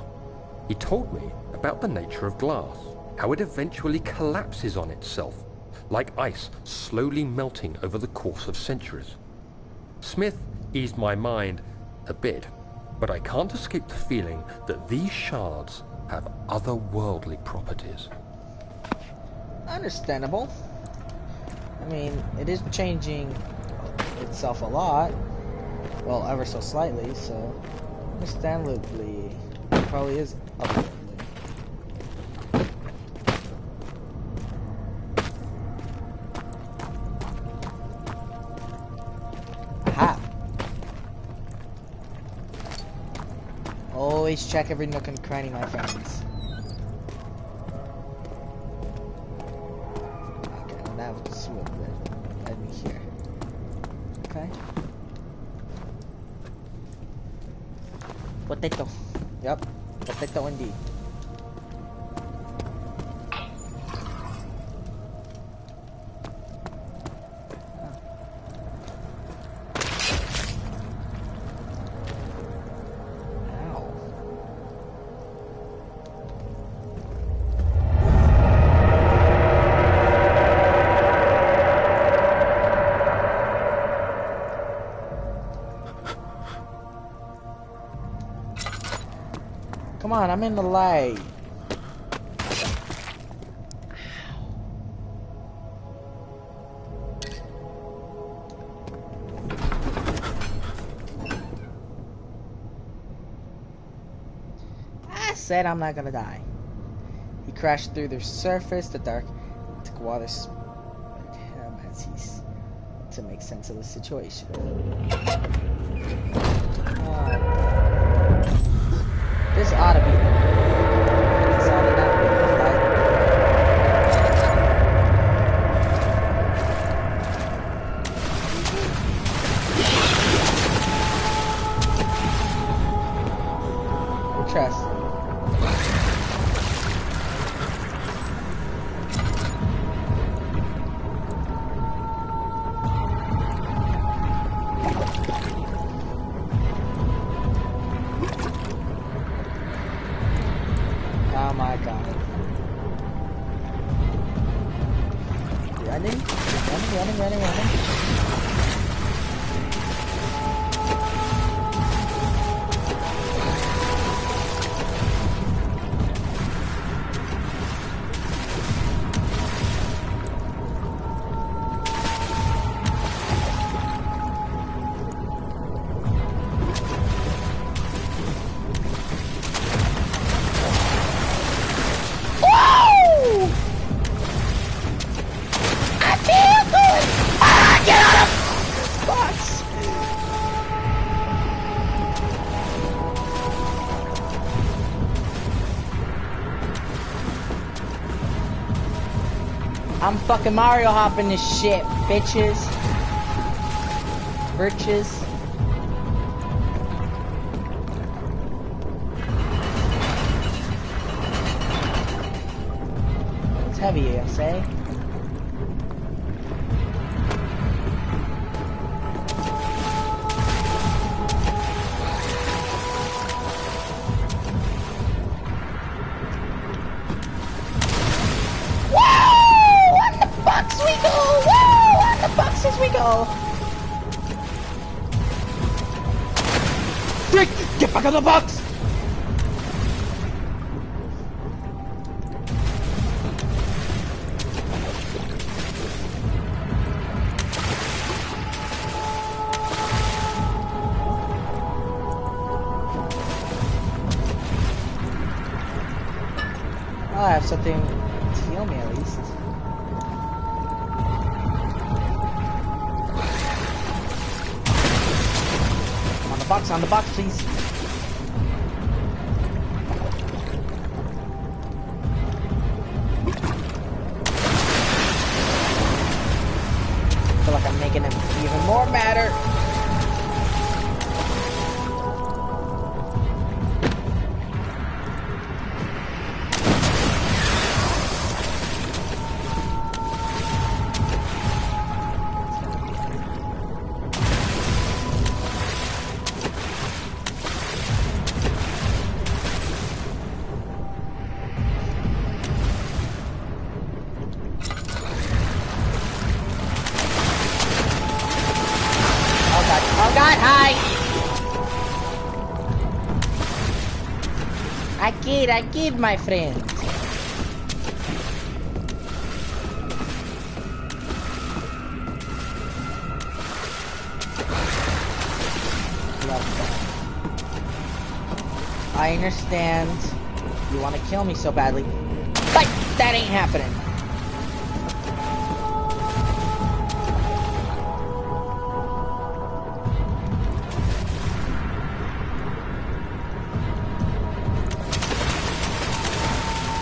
He told me about the nature of glass, how it eventually collapses on itself, like ice slowly melting over the course of centuries. Smith eased my mind a bit, but I can't escape the feeling that these shards have otherworldly properties. Understandable. I mean, it is changing itself a lot. Well, ever so slightly, so understandably, it probably is otherworldly. Aha! Always check every nook and cranny, my friends. Okay, now that was what led me here. Okay. Potato. Yep. Potato indeed. Come on, I'm in the light. I said I'm not gonna die. He crashed through the surface, the dark took water him as he's to make sense of the situation. This ought to be. This ought to not be a fight. Trust. Oh my god. Running? Running. I'm fucking Mario hopping this shit, bitches. Birches. It's heavy, I say. We go. Frick! Get back on the box! Oh, I have something to heal me at least. On the box, please. I feel like I'm making him even more madder. Oh god, hi! I kid, my friend. I understand you want to kill me so badly, but that ain't happening.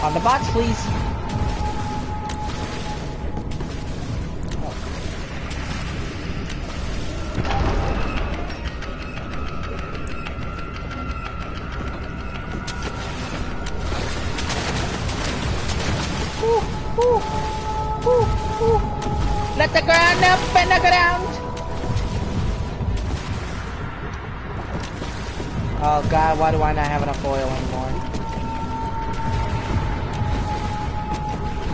On the box, please. not go down. Oh god, why do I not have enough oil anymore?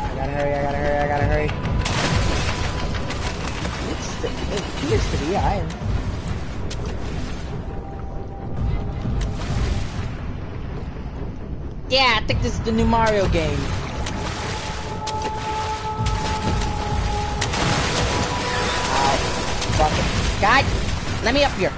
I gotta hurry, I gotta hurry, I gotta hurry. It appears to be iron. Yeah, I think this is the new Mario game. Ow. Fuck it. God, let me up here.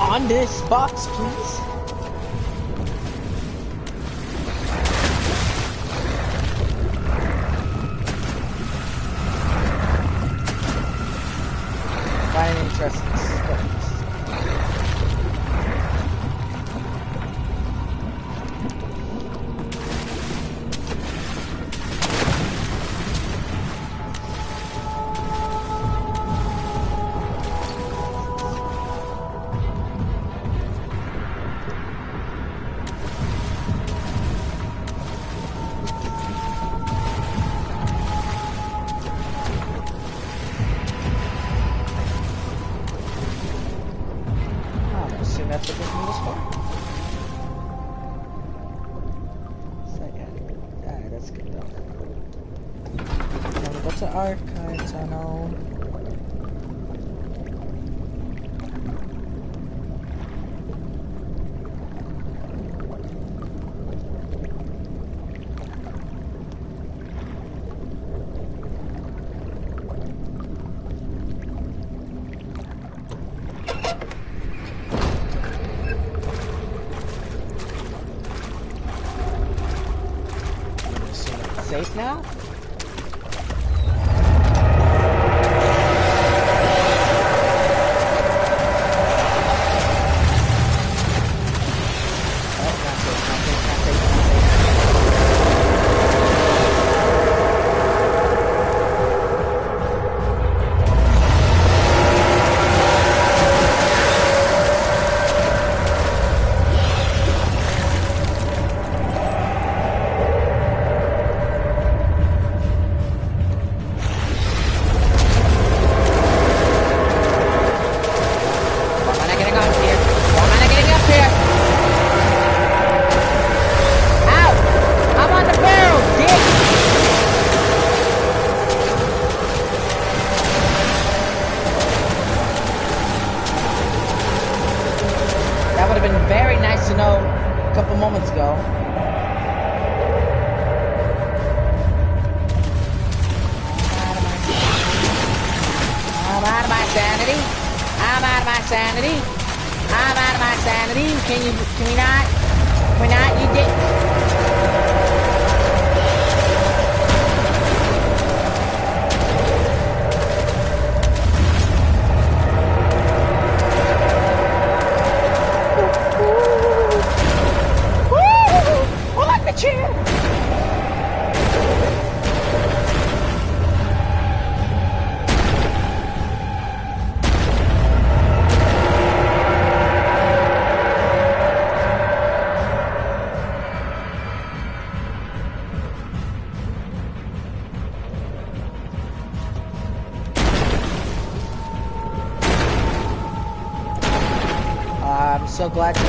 On this box, please. Find an interesting stuff. That's what this was for. So yeah, alright, that's good though. Now we go to Archive Tunnel. Safe now? Moments ago. I'm out of my sanity. I'm out of my sanity. I'm out of my sanity. Can we not? Can we not? You did. I'm so glad the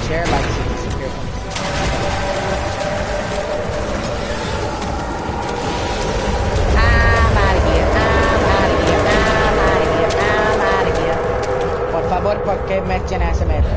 chair lights disappeared. I'm out of here. I'm out of here. I'm out of here. I'm out of here. Por favor, ¿por qué me tiene ese metro?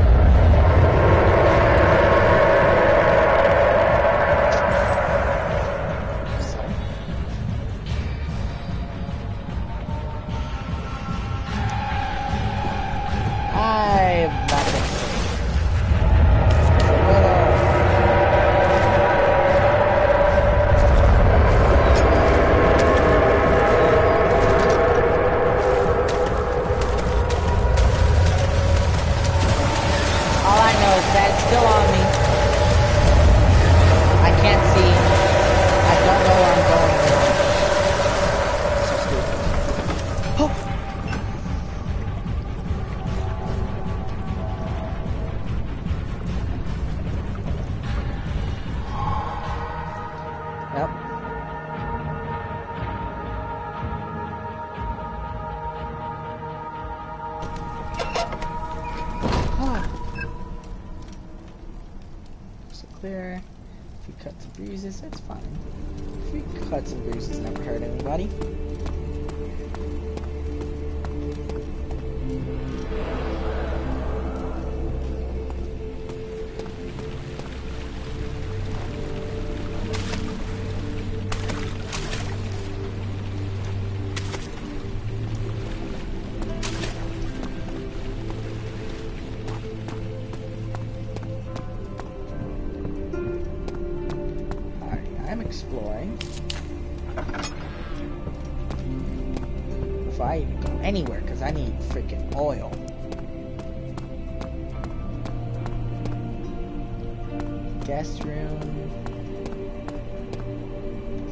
Clear. A few cuts and bruises, that's fine. A few cuts and bruises never hurt anybody. Exploring. Before I even go anywhere, because I need freaking oil. Guest room.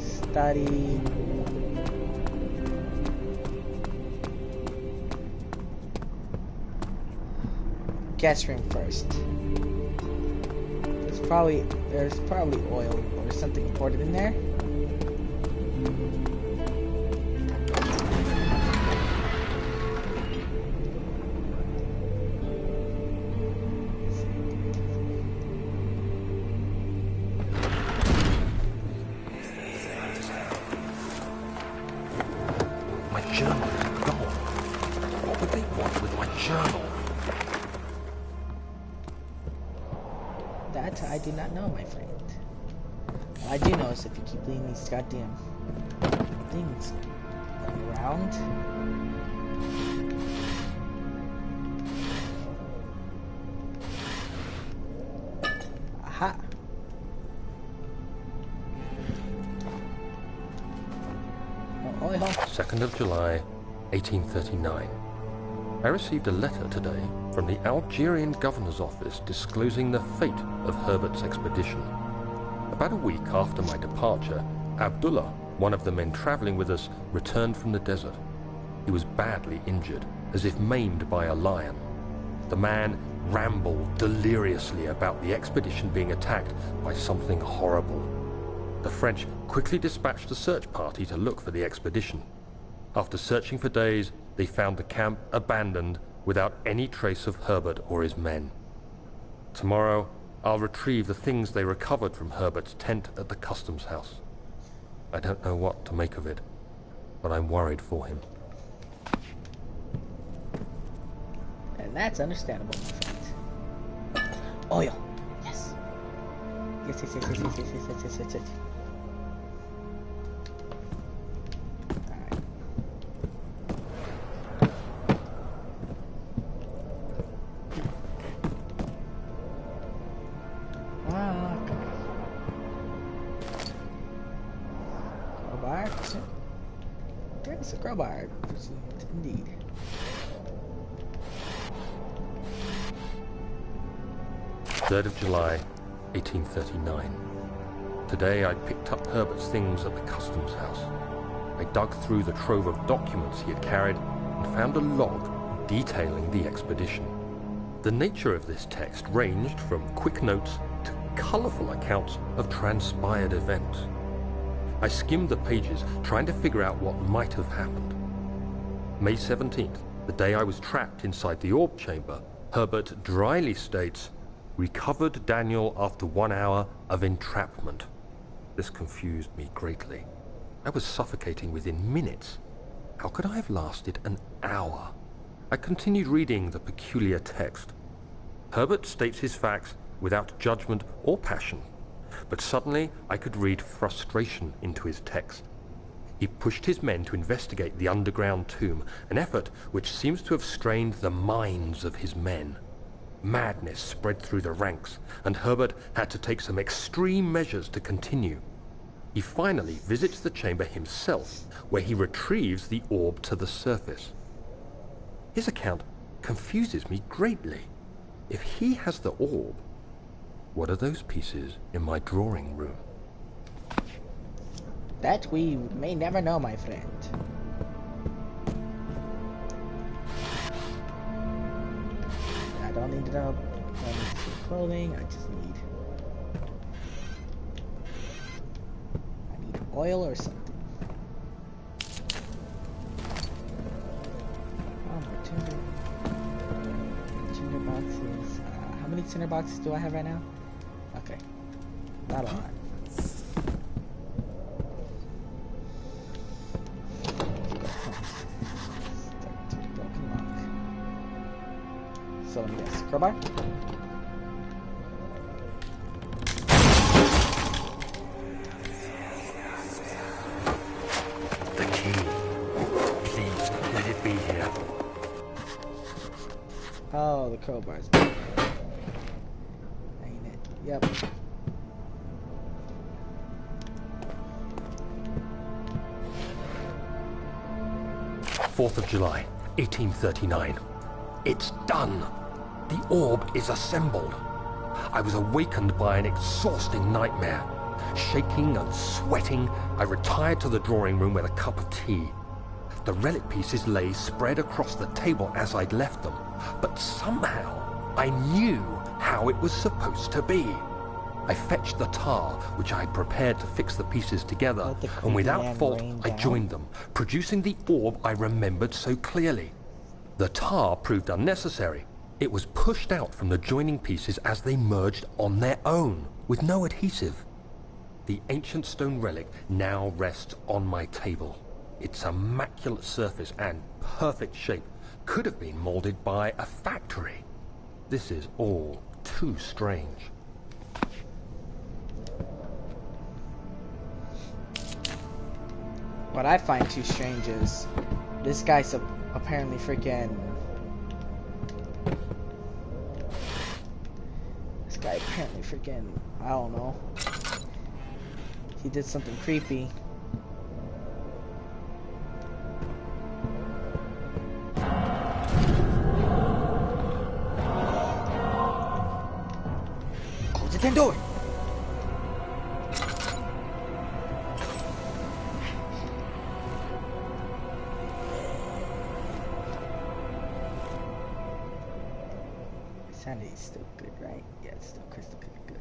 Study. Guest room first. There's probably oil or something important in there. My journal is gone. What would they want with my journal? That I do not know, my friend. All I do know is if you keep leaving these goddamn things around. Aha. Oh, oil. 2nd of July, 1839. I received a letter today from the Algerian governor's office disclosing the fate of Herbert's expedition. About a week after my departure, Abdullah, one of the men traveling with us, returned from the desert. He was badly injured, as if maimed by a lion. The man rambled deliriously about the expedition being attacked by something horrible. The French quickly dispatched a search party to look for the expedition. After searching for days, they found the camp abandoned without any trace of Herbert or his men. Tomorrow, I'll retrieve the things they recovered from Herbert's tent at the customs house. I don't know what to make of it, but I'm worried for him. And that's understandable, my friend. Oil. Yes. Yes. There's a crowbar. Indeed. Third of July, 1839. Today I picked up Herbert's things at the customs house. I dug through the trove of documents he had carried and found a log detailing the expedition. The nature of this text ranged from quick notes to colourful accounts of transpired events. I skimmed the pages, trying to figure out what might have happened. May 17th, the day I was trapped inside the orb chamber, Herbert dryly states, recovered Daniel after 1 hour of entrapment. This confused me greatly. I was suffocating within minutes. How could I have lasted an hour? I continued reading the peculiar text. Herbert states his facts without judgment or passion, but suddenly I could read frustration into his text. He pushed his men to investigate the underground tomb, an effort which seems to have strained the minds of his men. Madness spread through the ranks, and Herbert had to take some extreme measures to continue. He finally visits the chamber himself, where he retrieves the orb to the surface. His account confuses me greatly. If he has the orb, what are those pieces in my drawing room? That we may never know, my friend. I don't need to know. I don't need some clothing. I just need. I need oil or something. Tinder boxes. How many tinder boxes do I have right now? Okay, not a lot. So let me guess. Crowbar? The key. Please, let it be here. Oh, the crowbars. Ain't it? Yep. Fourth of July, 1839. It's done. The orb is assembled. I was awakened by an exhausting nightmare. Shaking and sweating, I retired to the drawing room with a cup of tea. The relic pieces lay spread across the table as I'd left them, but somehow I knew how it was supposed to be. I fetched the tar, which I had prepared to fix the pieces together, and without fault I joined them, producing the orb I remembered so clearly. The tar proved unnecessary. It was pushed out from the joining pieces as they merged on their own, with no adhesive. The ancient stone relic now rests on my table. Its immaculate surface and perfect shape could have been molded by a factory. This is all too strange. What I find too strange is this guy's apparently freaking. This guy apparently freaking. I don't know. He did something creepy. Close the damn door! Sanity's still good, right? Yeah, it's still crystal clear good.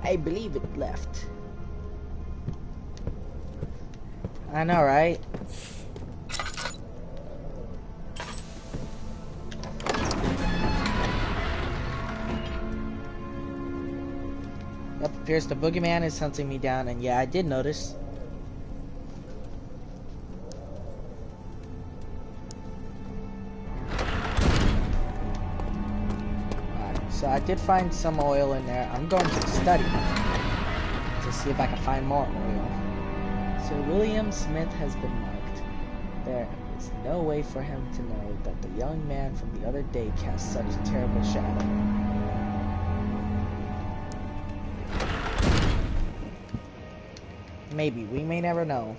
I believe it left. I know, right? Yep, appears the boogeyman is hunting me down, and yeah, I did notice. So I did find some oil in there. I'm going to study to see if I can find more oil. So William Smith has been marked. There is no way for him to know that the young man from the other day cast such a terrible shadow. Maybe. We may never know.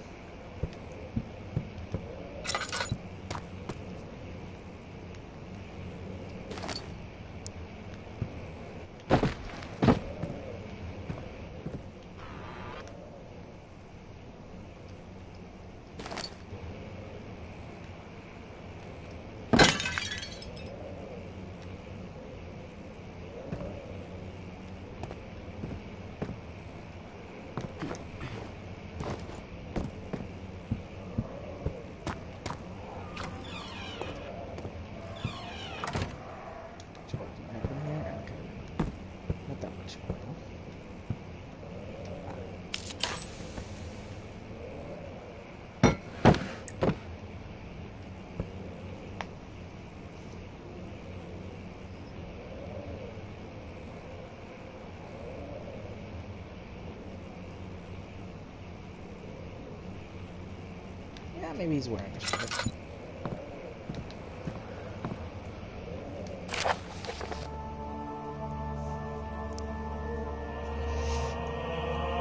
Yeah, maybe he's wearing a shirt.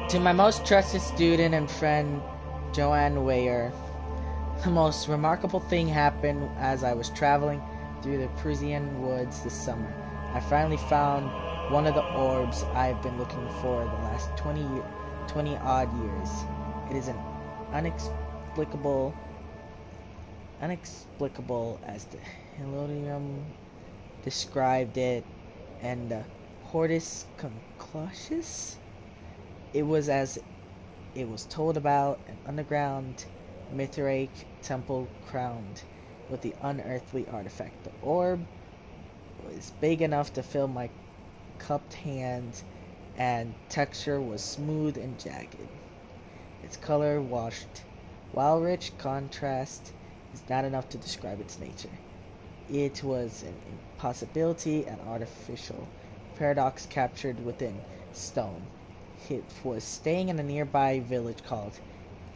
To my most trusted student and friend, Joanne Weyer, the most remarkable thing happened as I was traveling through the Parisian woods this summer. I finally found one of the orbs I've been looking for the last 20 odd years. It is an inexplicable as the Hilarium described it, and the Hortus Conclusius. It was as it was told about an underground Mithraic temple crowned with the unearthly artifact. The orb was big enough to fill my cupped hands, and texture was smooth and jagged. Its color washed, while rich contrast is not enough to describe its nature. It was an impossibility, an artificial paradox captured within stone. It was staying in a nearby village called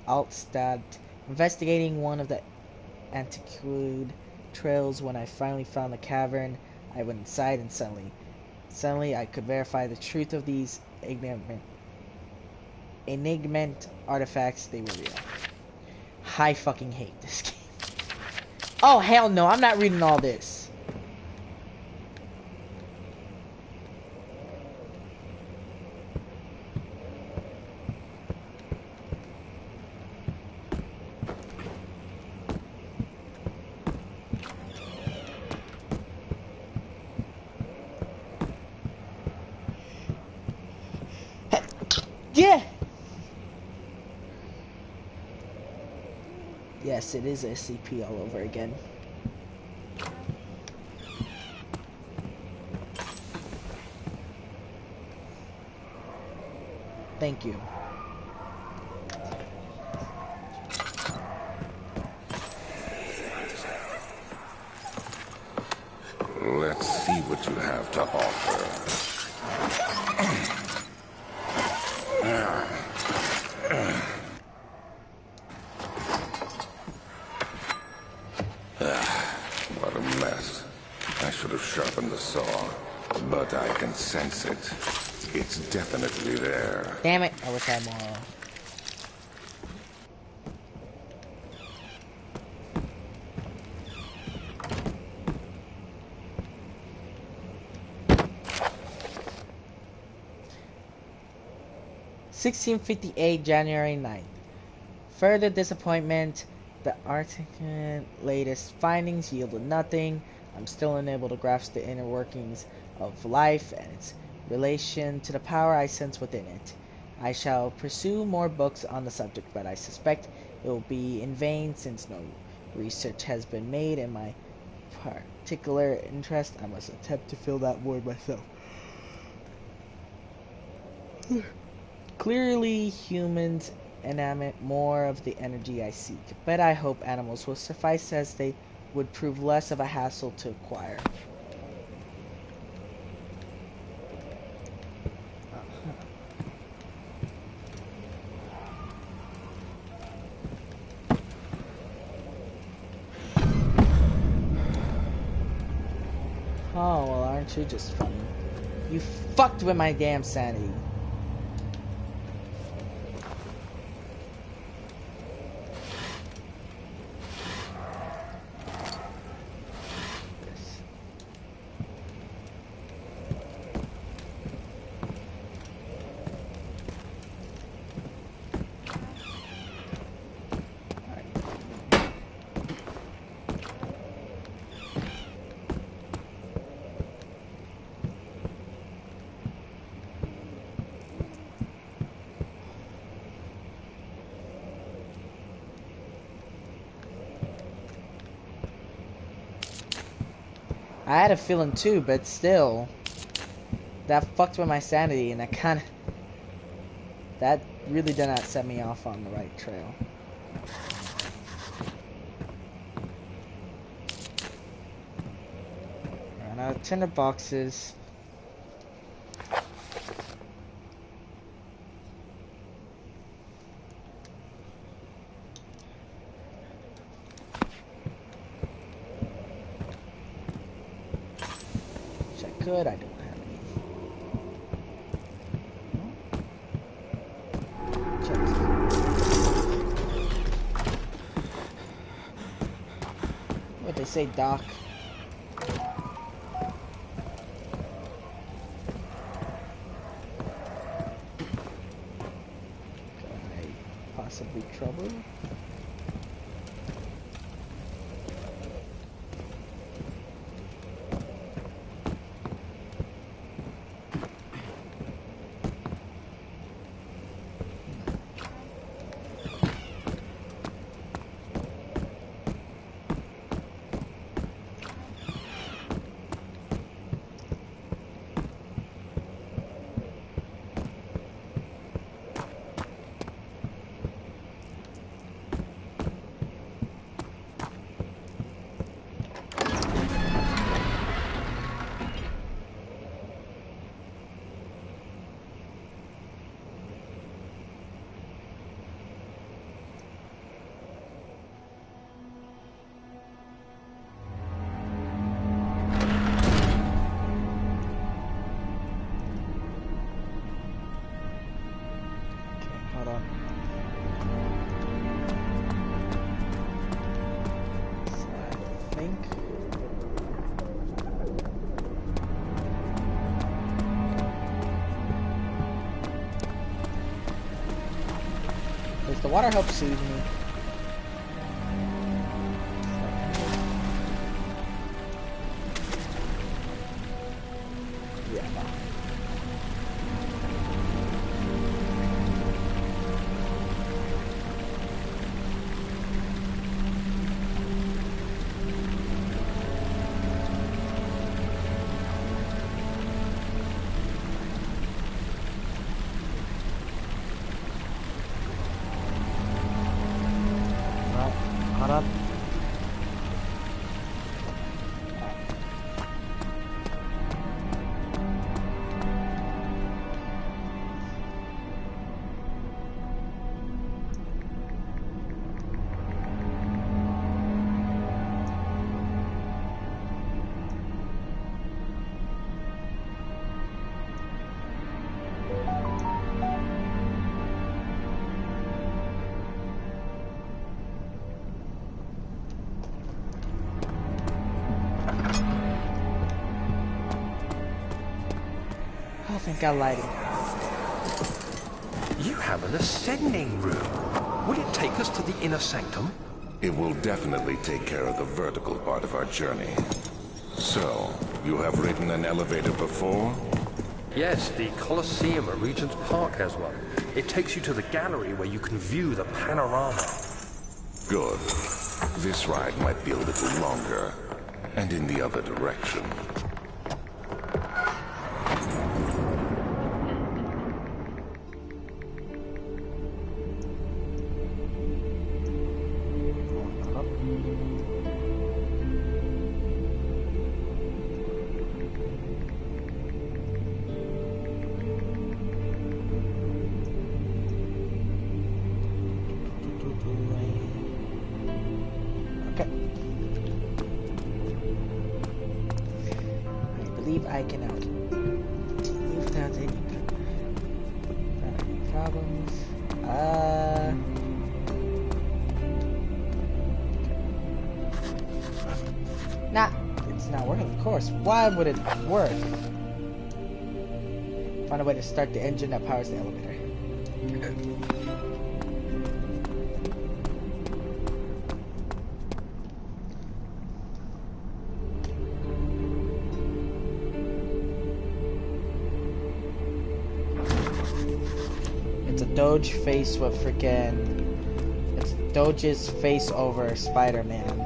Altstadt, investigating one of the antiquated trails. When I finally found the cavern, I went inside, and suddenly I could verify the truth of these enigment artifacts. They were real. I fucking hate this game. Oh, hell no, I'm not reading all this. Yeah. Yes, it is SCP all over again. Thank you. Let's see what you have to offer. What a mess. I should have sharpened the saw, but I can sense it. It's definitely there. Damn it, I wish I had more. 1658, January 9th. Further disappointment. The Arctic latest findings yielded nothing. I'm still unable to grasp the inner workings of life and its relation to the power I sense within it. I shall pursue more books on the subject, but I suspect it will be in vain since no research has been made in my particular interest. I must attempt to fill that void myself. Clearly, humans emanate more of the energy I seek, but I hope animals will suffice, as they would prove less of a hassle to acquire. Oh, well, aren't you just funny? You fucked with my damn sanity. I had a feeling too, but still, that fucked with my sanity, and that really did not set me off on the right trail. Ran out of tinder boxes. could. I don't have any. Check this out. What they say, Doc? Possibly trouble? Hold on. So I think. Does the water help soothe me? Yeah, no. Caught up. Oh, thank God, lighting. You have an ascending room. Will it take us to the inner sanctum? It will definitely take care of the vertical part of our journey. So, you have ridden an elevator before? Yes, the Colosseum at Regent's Park has one. It takes you to the gallery where you can view the panorama. Good. This ride might be a little longer, and in the other direction. Okay. I believe I can out. Without any problems. Nah, it's not working, of course. Why would it work? Find a way to start the engine that powers the elevator. It's a Doge face with freaking. It's Doge's face over Spider-Man.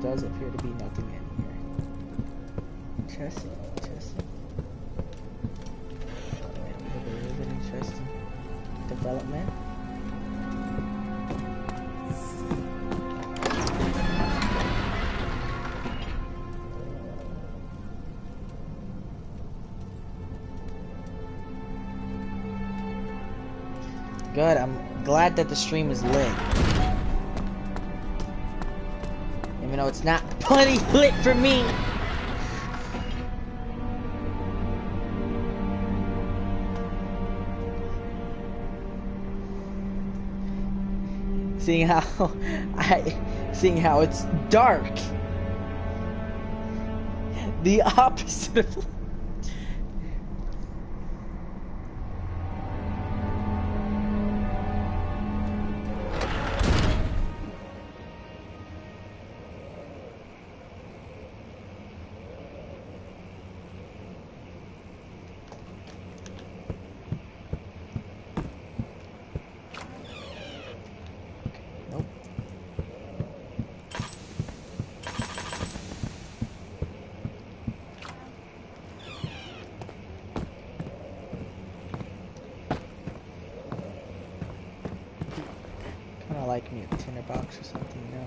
does appear to be nothing in here. Interesting, interesting. A bit of an interesting development. Good, I'm glad that the stream is lit. Even though it's not plenty lit for me. Seeing how it's dark. The opposite of like me a tinderbox or something, you know?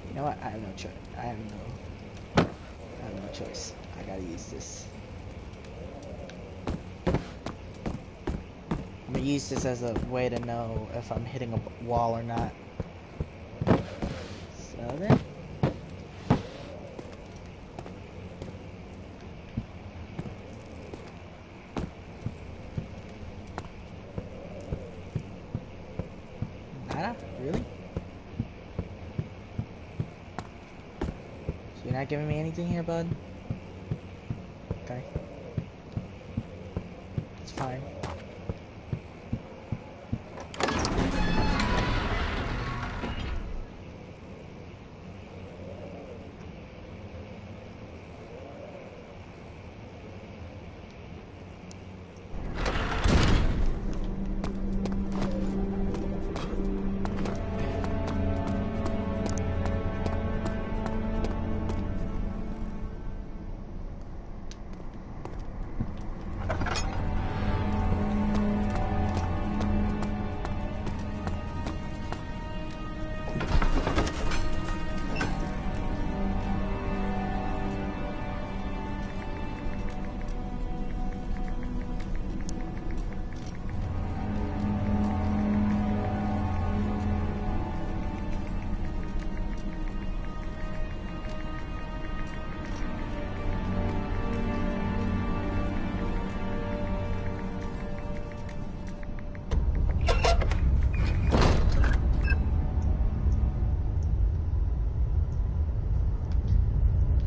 You know what? I have no choice. I have no choice. I gotta use this. I'm gonna use this as a way to know if I'm hitting a wall or not. So then. Nada? Really? You're not giving me anything here, bud? Okay. It's fine.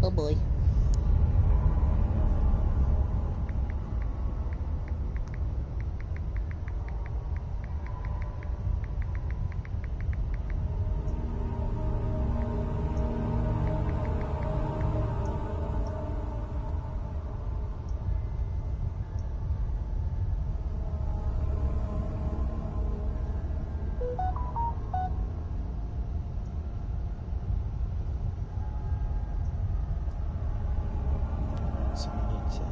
Oh boy. So we need to...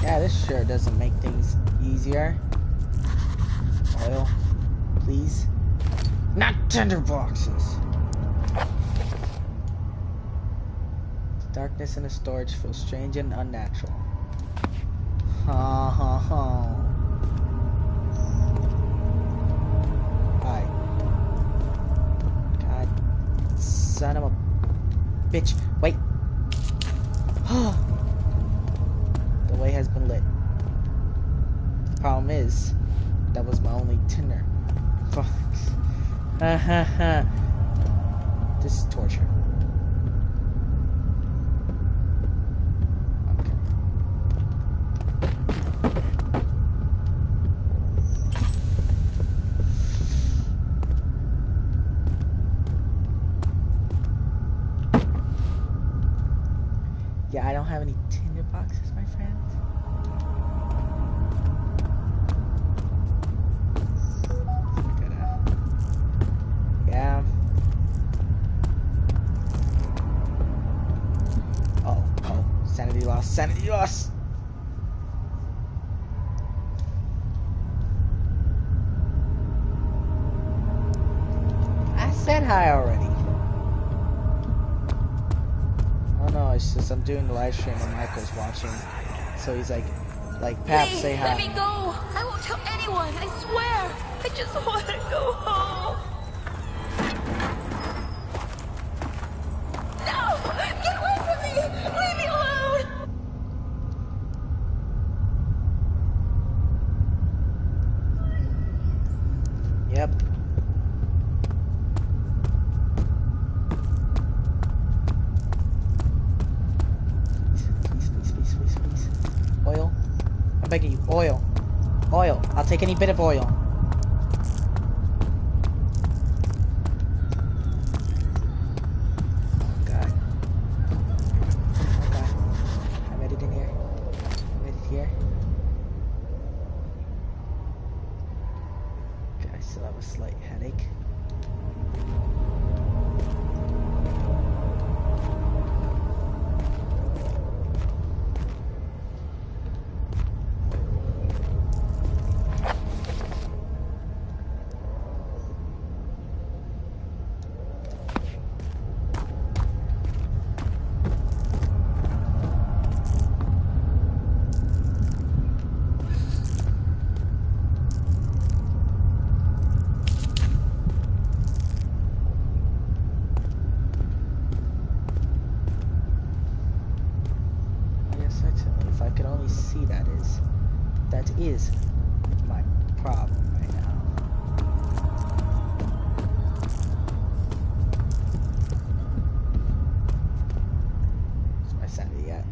Yeah, this sure doesn't make things easier. Oil, please. Not tender boxes. Darkness in the storage feels strange and unnatural. Ha ha ha. Hi. God. Son of a bitch. Wait. The way has been lit. Problem is, that was my only Tinder. Fuck. Ha ha ha. This is torture. Okay. Yeah, I don't have any Tinder boxes, my friend. Yeah. Oh, sanity loss, sanity loss. I said hi already. Oh no, it's just I'm doing the live stream and Michael's watching. So he's like, Pap, say hi. Let me go. I won't tell anyone, I swear. I just want to go home. No! Get away from me! Leave me alone! Yep. Please. Oil. I'm begging you. Oil. Oil. I'll take any bit of oil. Oh God. Oh God. I read it in here. I read it here. Okay, I still have a slight headache. If I could only see that is my problem right now. Where's my sanity at?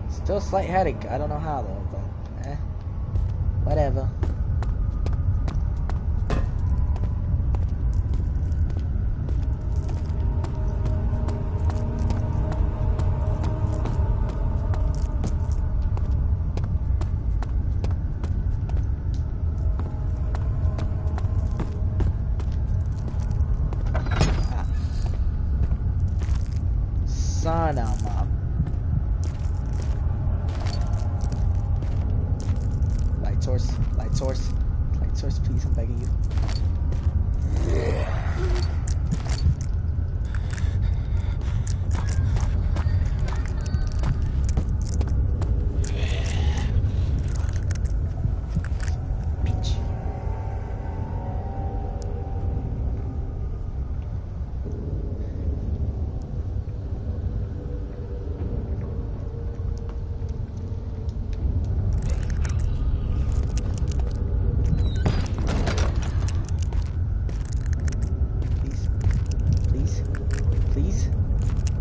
Still a slight headache. I don't know how though, but whatever. Son of a... Light source, please, I'm begging you.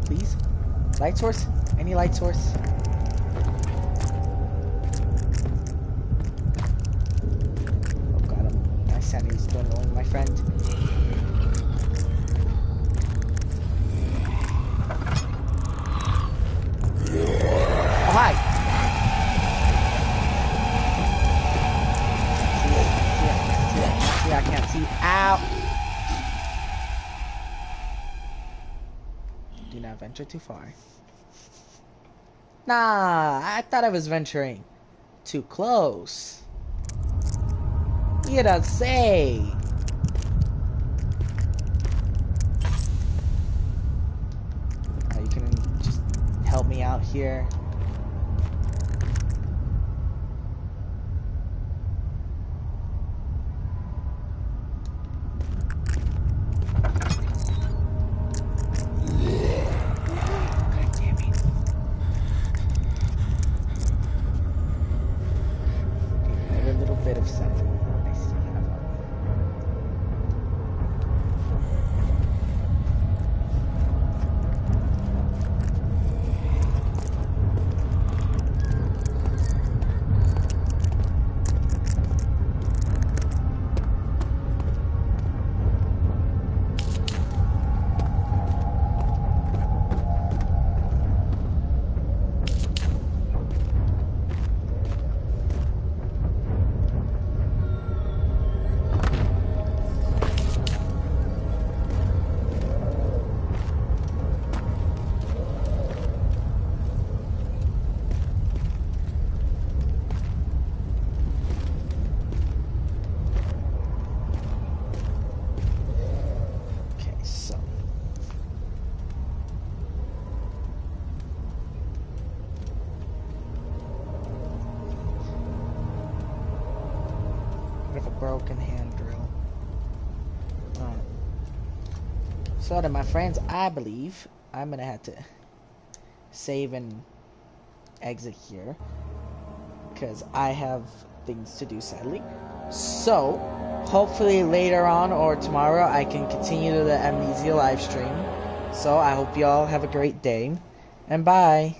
Please? Light source? Any light source? Oh god, my sanity is going along, my friend. Oh, hi! See, I can't see. Ow! Do not venture too far. Nah, I thought I was venturing too close. You don't say. Oh, you can just help me out here. broken hand drill. Alright. So then, my friends, I believe I'm gonna have to save and exit here because I have things to do, sadly. So, hopefully later on or tomorrow I can continue the Amnesia live stream. So, I hope y'all have a great day, and bye.